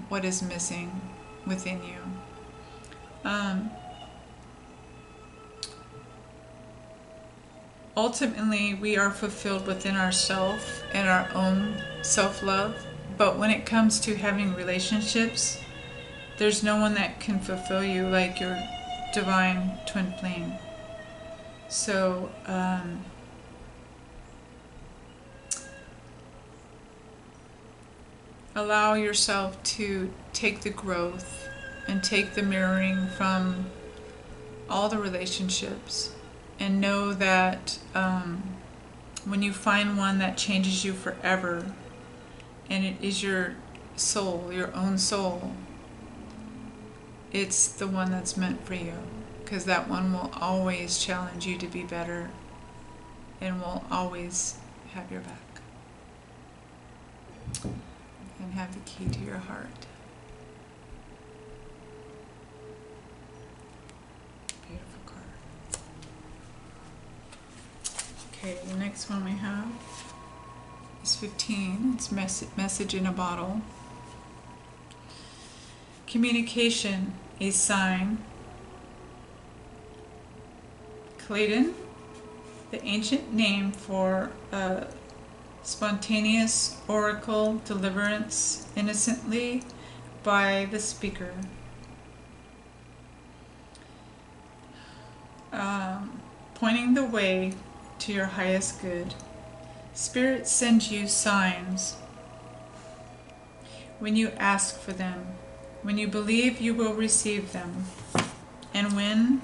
what is missing within you. Ultimately, we are fulfilled within ourselves and our own self-love, but when it comes to having relationships, there's no one that can fulfill you like your divine twin flame. So, allow yourself to take the growth and take the mirroring from all the relationships, and know that when you find one that changes you forever, and it is your soul, your own soul, it's the one that's meant for you, because that one will always challenge you to be better and will always have your back and have the key to your heart. Beautiful card. Okay, the next one we have is 15. It's message in a bottle. Communication, a sign. Clayton, the ancient name for spontaneous oracle deliverance innocently by the speaker. Pointing the way to your highest good. Spirit sends you signs when you ask for them, when you believe you will receive them, and when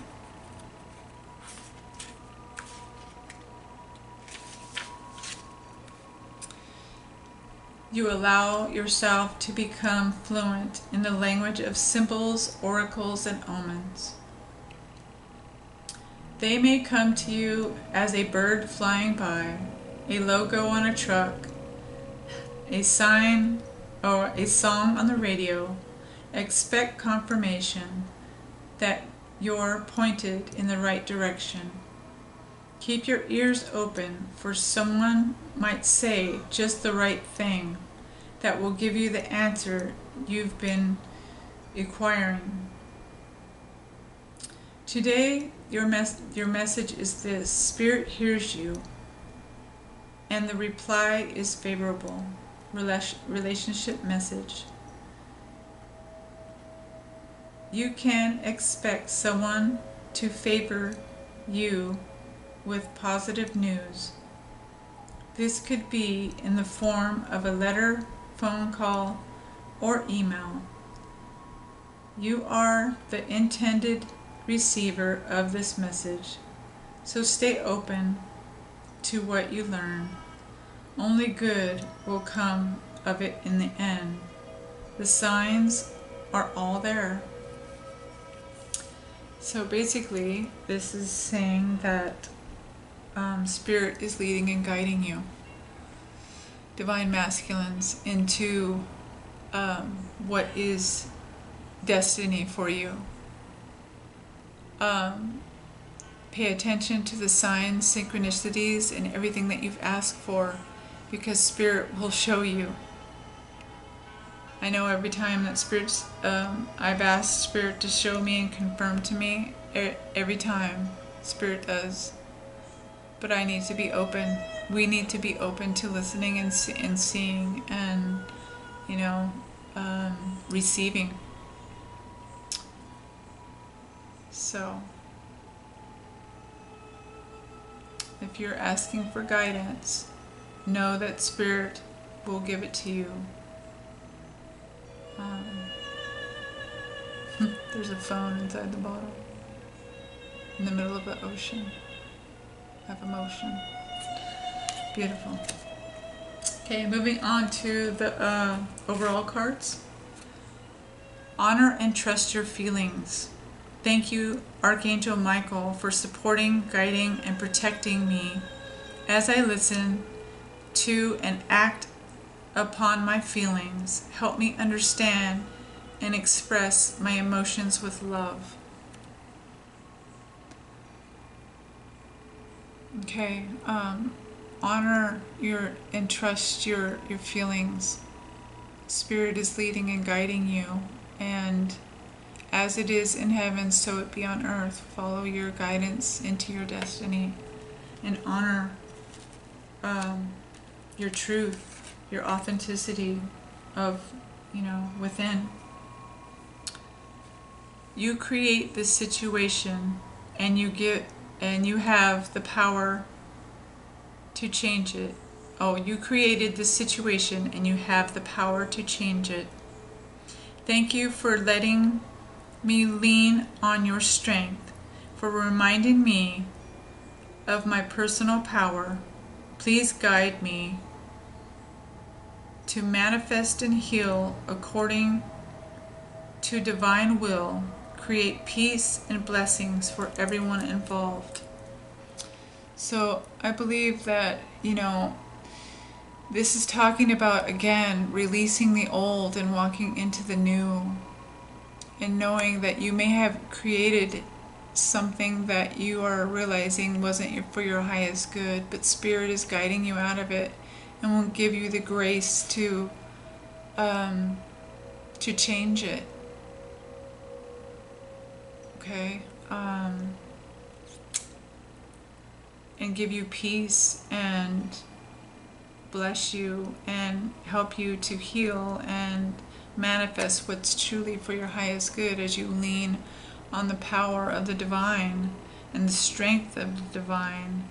you allow yourself to become fluent in the language of symbols, oracles, and omens. They may come to you as a bird flying by, a logo on a truck, a sign, or a song on the radio. Expect confirmation that you're pointed in the right direction. Keep your ears open, for someone might say just the right thing that will give you the answer you've been acquiring. Today, your message is this: Spirit hears you, and the reply is favorable. Relationship message. You can expect someone to favor you with positive news. This could be in the form of a letter, phone call, or email. You are the intended receiver of this message, so stay open to what you learn. Only good will come of it in the end. The signs are all there. So basically, this is saying that Spirit is leading and guiding you, Divine Masculines, into what is destiny for you. Pay attention to the signs, synchronicities, and everything that you've asked for, because Spirit will show you. I know every time that I've asked Spirit to show me and confirm to me, every time Spirit does. But I need to be open. We need to be open to listening and seeing and, receiving. So, if you're asking for guidance, know that Spirit will give it to you. There's a phone inside the bottle, in the middle of the ocean of emotion. Beautiful. Okay, moving on to the overall cards. Honor and trust your feelings. Thank you, Archangel Michael, for supporting, guiding, and protecting me as I listen to and act upon my feelings. Help me understand and express my emotions with love. Okay, honor and trust your feelings. Spirit is leading and guiding you, and as it is in heaven, so it be on earth. Follow your guidance into your destiny, and honor your truth, your authenticity of, within. You create this situation, and you have the power to change it. Oh, you created this situation, and you have the power to change it. Thank you for letting me lean on your strength, for reminding me of my personal power. Please guide me to manifest and heal according to divine will. Create peace and blessings for everyone involved. So I believe that, this is talking about, again, releasing the old and walking into the new, and knowing that you may have created something that you are realizing wasn't for your highest good, but Spirit is guiding you out of it and will give you the grace to change it. Okay, and give you peace and bless you and help you to heal and manifest what's truly for your highest good as you lean on the power of the divine and the strength of the divine.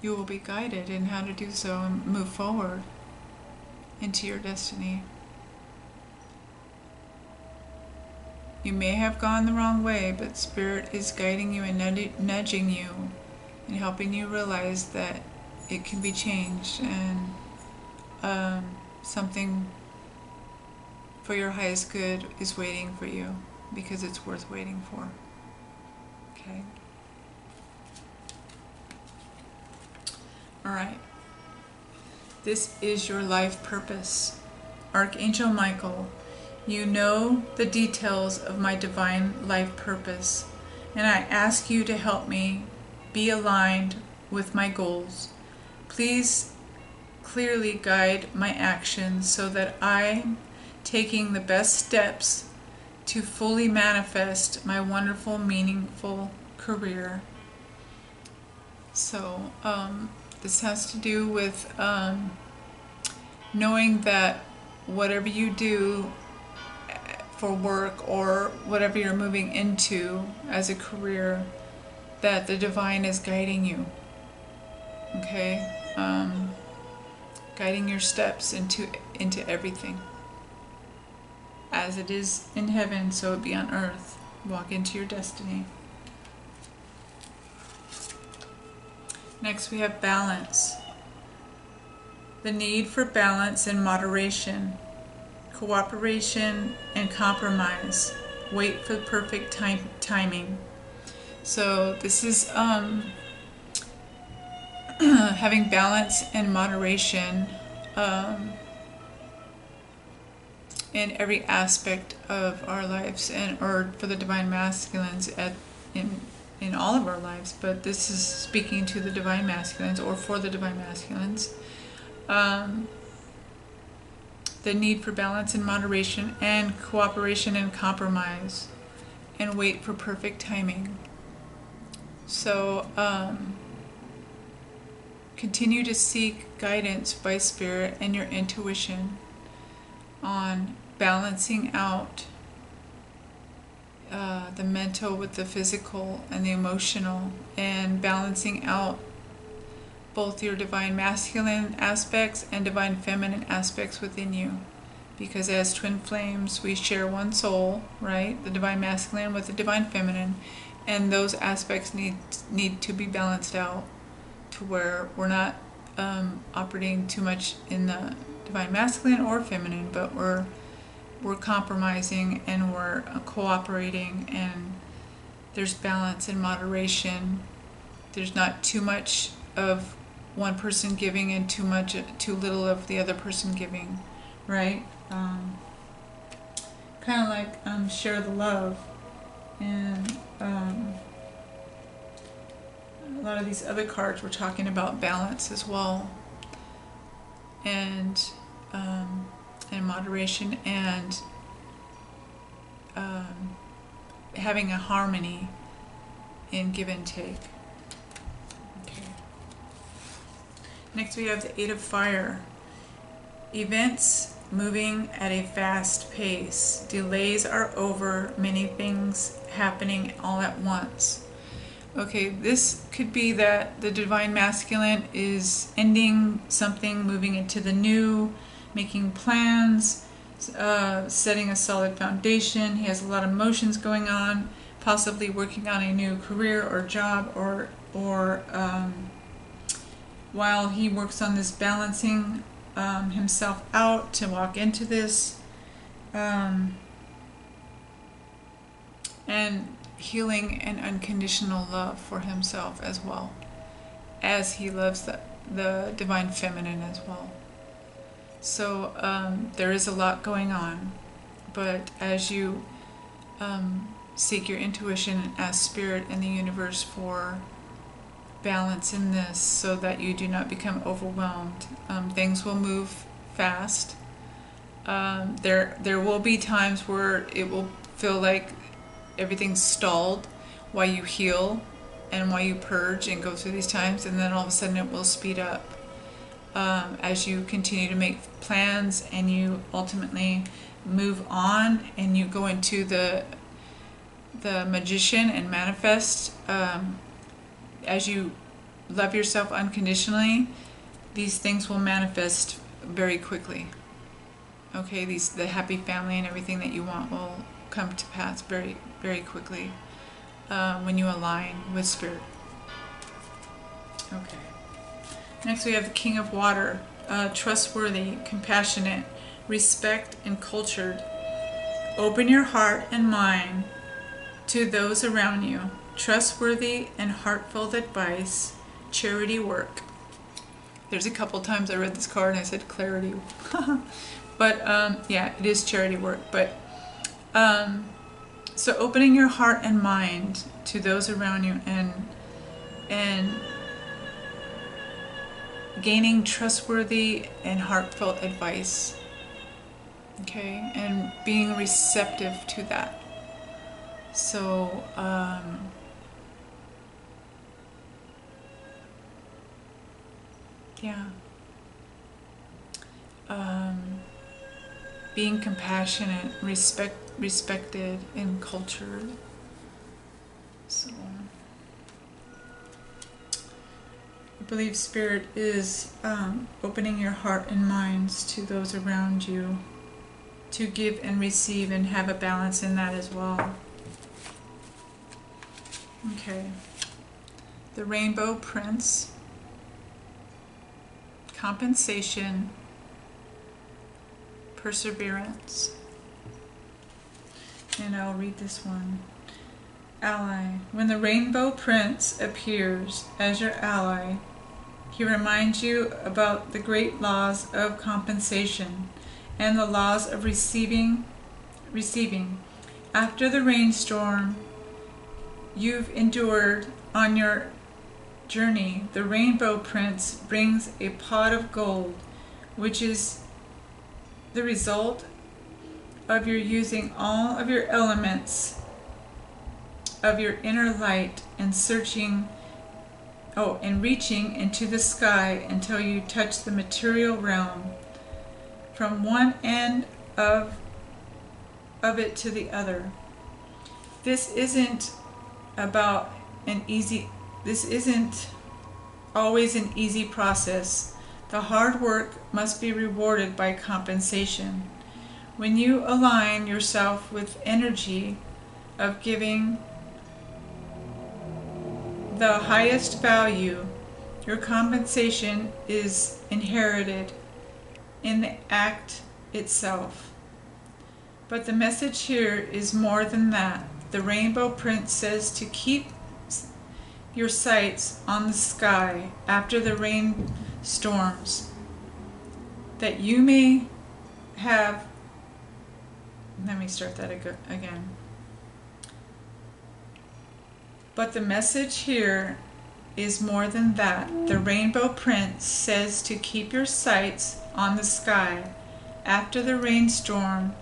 You will be guided in how to do so and move forward into your destiny. You may have gone the wrong way, but Spirit is guiding you and nudging you and helping you realize that it can be changed, and something for your highest good is waiting for you, because it's worth waiting for. Okay? Alright. This is your life purpose. Archangel Michael, you know the details of my divine life purpose, and I ask you to help me be aligned with my goals. Please clearly guide my actions so that I'm taking the best steps to fully manifest my wonderful, meaningful career. So, this has to do with knowing that whatever you do for work or whatever you're moving into as a career, that the divine is guiding you. Okay? guiding your steps into everything. As it is in heaven, so it be on earth. Walk into your destiny. Next we have balance. The need for balance and moderation, cooperation and compromise. Wait for the perfect timing. So this is having balance and moderation in every aspect of our lives, or for the divine masculines in all of our lives, but this is speaking to the divine masculines, or for the divine masculines. The need for balance and moderation and cooperation and compromise, and wait for perfect timing. So continue to seek guidance by spirit and your intuition on balancing out the mental with the physical and the emotional, and balancing out both your divine masculine aspects and divine feminine aspects within you. Because as twin flames, we share one soul, right? The divine masculine with the divine feminine, and those aspects need to be balanced out to where we're not operating too much in the divine masculine or feminine, but we're compromising and we're cooperating, and there's balance and moderation. There's not too much of one person giving and too little of the other person giving, right? Kind of like share the love, and a lot of these other cards were talking about balance as well, and moderation, and having a harmony in give and take. Okay. Next we have the Eight of Fire. Events moving at a fast pace. Delays are over. Many things happening all at once. Okay, this could be that the divine masculine is ending something, moving into the new, making plans, setting a solid foundation. He has a lot of emotions going on, possibly working on a new career or job, or while he works on this, balancing himself out to walk into this, and healing and unconditional love for himself as well, as he loves the divine feminine as well. So there is a lot going on, but as you seek your intuition and ask spirit and the universe for balance in this, so that you do not become overwhelmed, things will move fast. There will be times where it will feel like everything's stalled while you heal and while you purge and go through these times, and then all of a sudden it will speed up as you continue to make plans and you ultimately move on and you go into the magician and manifest. As you love yourself unconditionally, these things will manifest very quickly. Okay, the happy family and everything that you want will come to pass very, very quickly when you align with spirit. Okay. Next we have the King of Water. Trustworthy, compassionate, respect, and cultured. Open your heart and mind to those around you. Trustworthy and heartfelt advice. Charity work. There's a couple times I read this card and I said clarity. But yeah, it is charity work. But so opening your heart and mind to those around you, and gaining trustworthy and heartfelt advice. Okay, and being receptive to that. So yeah, being compassionate, respected, and cultured. So believe Spirit is opening your heart and minds to those around you, to give and receive and have a balance in that as well. Okay. The Rainbow Prince. Compensation. Perseverance. And I'll read this one. Ally. When the Rainbow Prince appears as your ally, he reminds you about the great laws of compensation and the laws of receiving. After the rainstorm you've endured on your journey, the Rainbow Prince brings a pot of gold, which is the result of your using all of your elements of your inner light and reaching into the sky until you touch the material realm, from one end of it to the other. This isn't always an easy process. The hard work must be rewarded by compensation. When you align yourself with energy of giving the highest value, your compensation is inherited in the act itself. But the message here is more than that. The Rainbow Prince says to keep your sights on the sky after the rainstorms, that you may have. Let me start that again. But the message here is more than that. The Rainbow Prince says to keep your sights on the sky after the rainstorm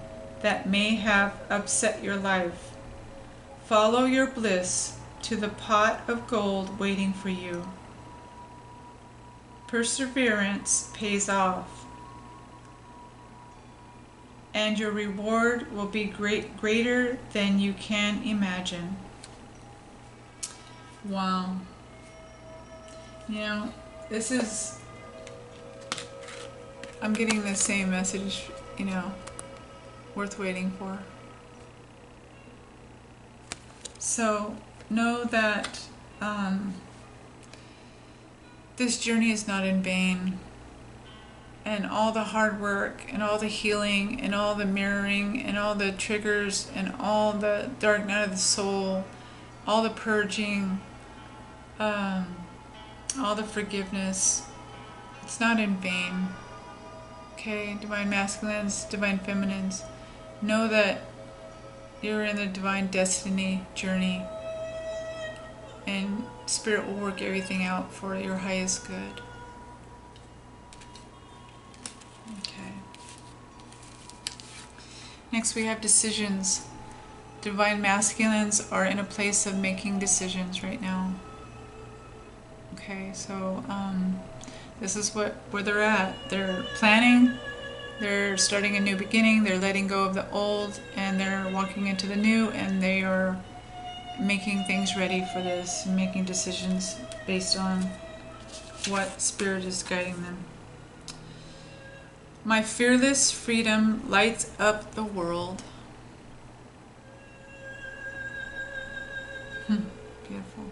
that may have upset your life. Follow your bliss to the pot of gold waiting for you. Perseverance pays off, and your reward will be greater than you can imagine. Wow. You know, I'm getting the same message, worth waiting for. So know that this journey is not in vain, and all the hard work and all the healing and all the mirroring and all the triggers and all the dark night of the soul, all the purging, all the forgiveness, it's not in vain. Okay, divine masculines, divine feminines, know that you're in the divine destiny journey, and Spirit will work everything out for your highest good. Okay. Next we have decisions. Divine masculines are in a place of making decisions right now. Okay, so this is where they're at. They're planning, they're starting a new beginning, they're letting go of the old, and they're walking into the new, and they are making things ready for this, making decisions based on what Spirit is guiding them. My fearless freedom lights up the world. Beautiful.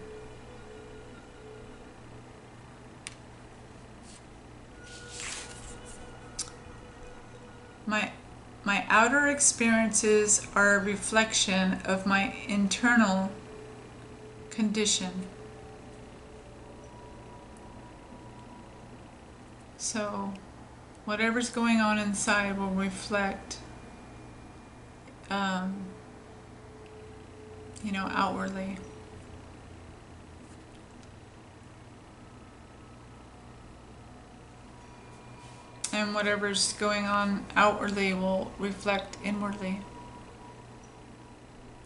My outer experiences are a reflection of my internal condition. So whatever's going on inside will reflect, outwardly. And whatever's going on outwardly will reflect inwardly.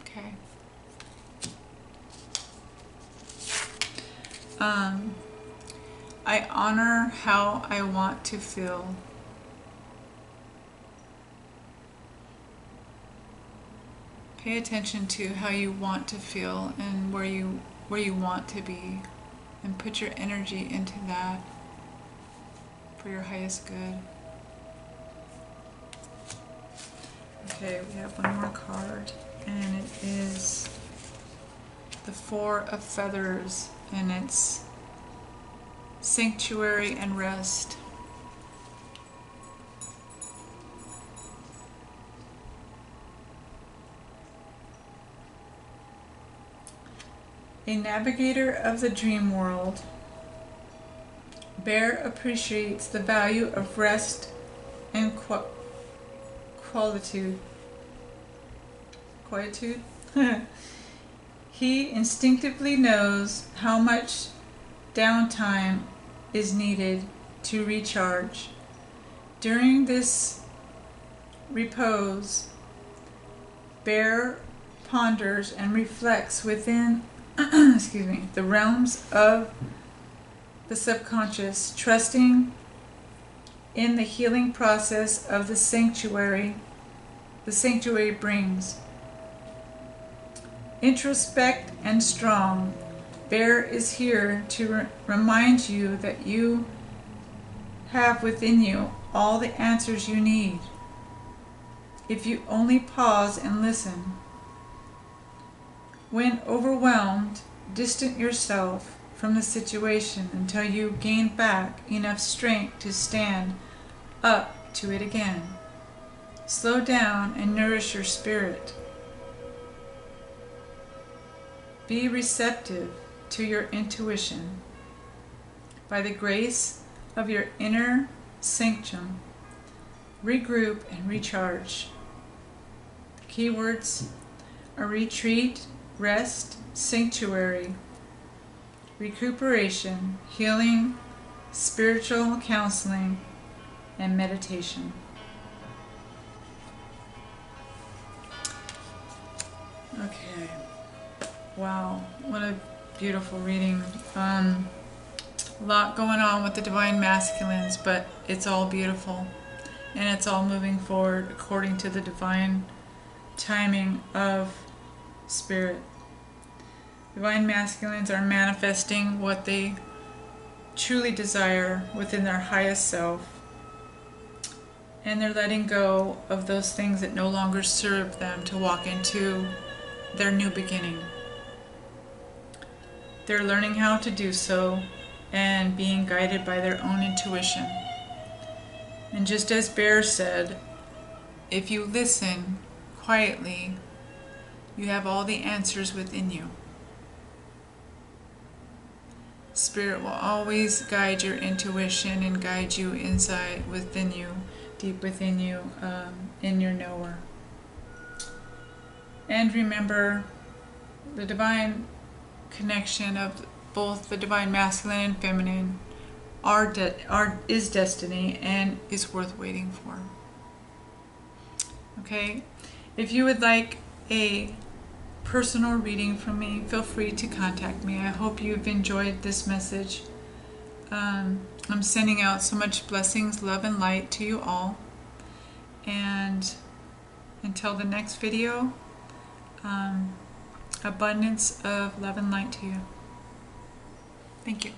Okay. I honor how I want to feel. Pay attention to how you want to feel and where you want to be. and put your energy into that for your highest good. Okay, we have one more card, and it is the Four of Feathers, and it's Sanctuary and Rest. A navigator of the dream world, Bear appreciates the value of rest and quietude. He instinctively knows how much downtime is needed to recharge. During this repose, Bear ponders and reflects within the realms of the subconscious, trusting in the healing process of the sanctuary brings. Introspect and strong, Bear is here to remind you that you have within you all the answers you need, if you only pause and listen. When overwhelmed, distance yourself from the situation until you gain back enough strength to stand up to it again. Slow down and nourish your spirit. Be receptive to your intuition. By the grace of your inner sanctum, regroup and recharge. The keywords are retreat, rest, sanctuary, recuperation, healing, spiritual counseling, and meditation. Okay. Wow, what a beautiful reading. A lot going on with the divine masculines, but it's all beautiful. And it's all moving forward according to the divine timing of Spirit. Divine masculines are manifesting what they truly desire within their highest self, and they're letting go of those things that no longer serve them to walk into their new beginning. They're learning how to do so and being guided by their own intuition. And just as Bear said, if you listen quietly, you have all the answers within you. Spirit will always guide your intuition and guide you inside within you, deep within you, in your knower. And remember, the divine connection of both the divine masculine and feminine is destiny and is worth waiting for. Okay? If you would like a personal reading from me, feel free to contact me. I hope you've enjoyed this message. I'm sending out so much blessings, love, and light to you all. And until the next video, abundance of love and light to you. Thank you.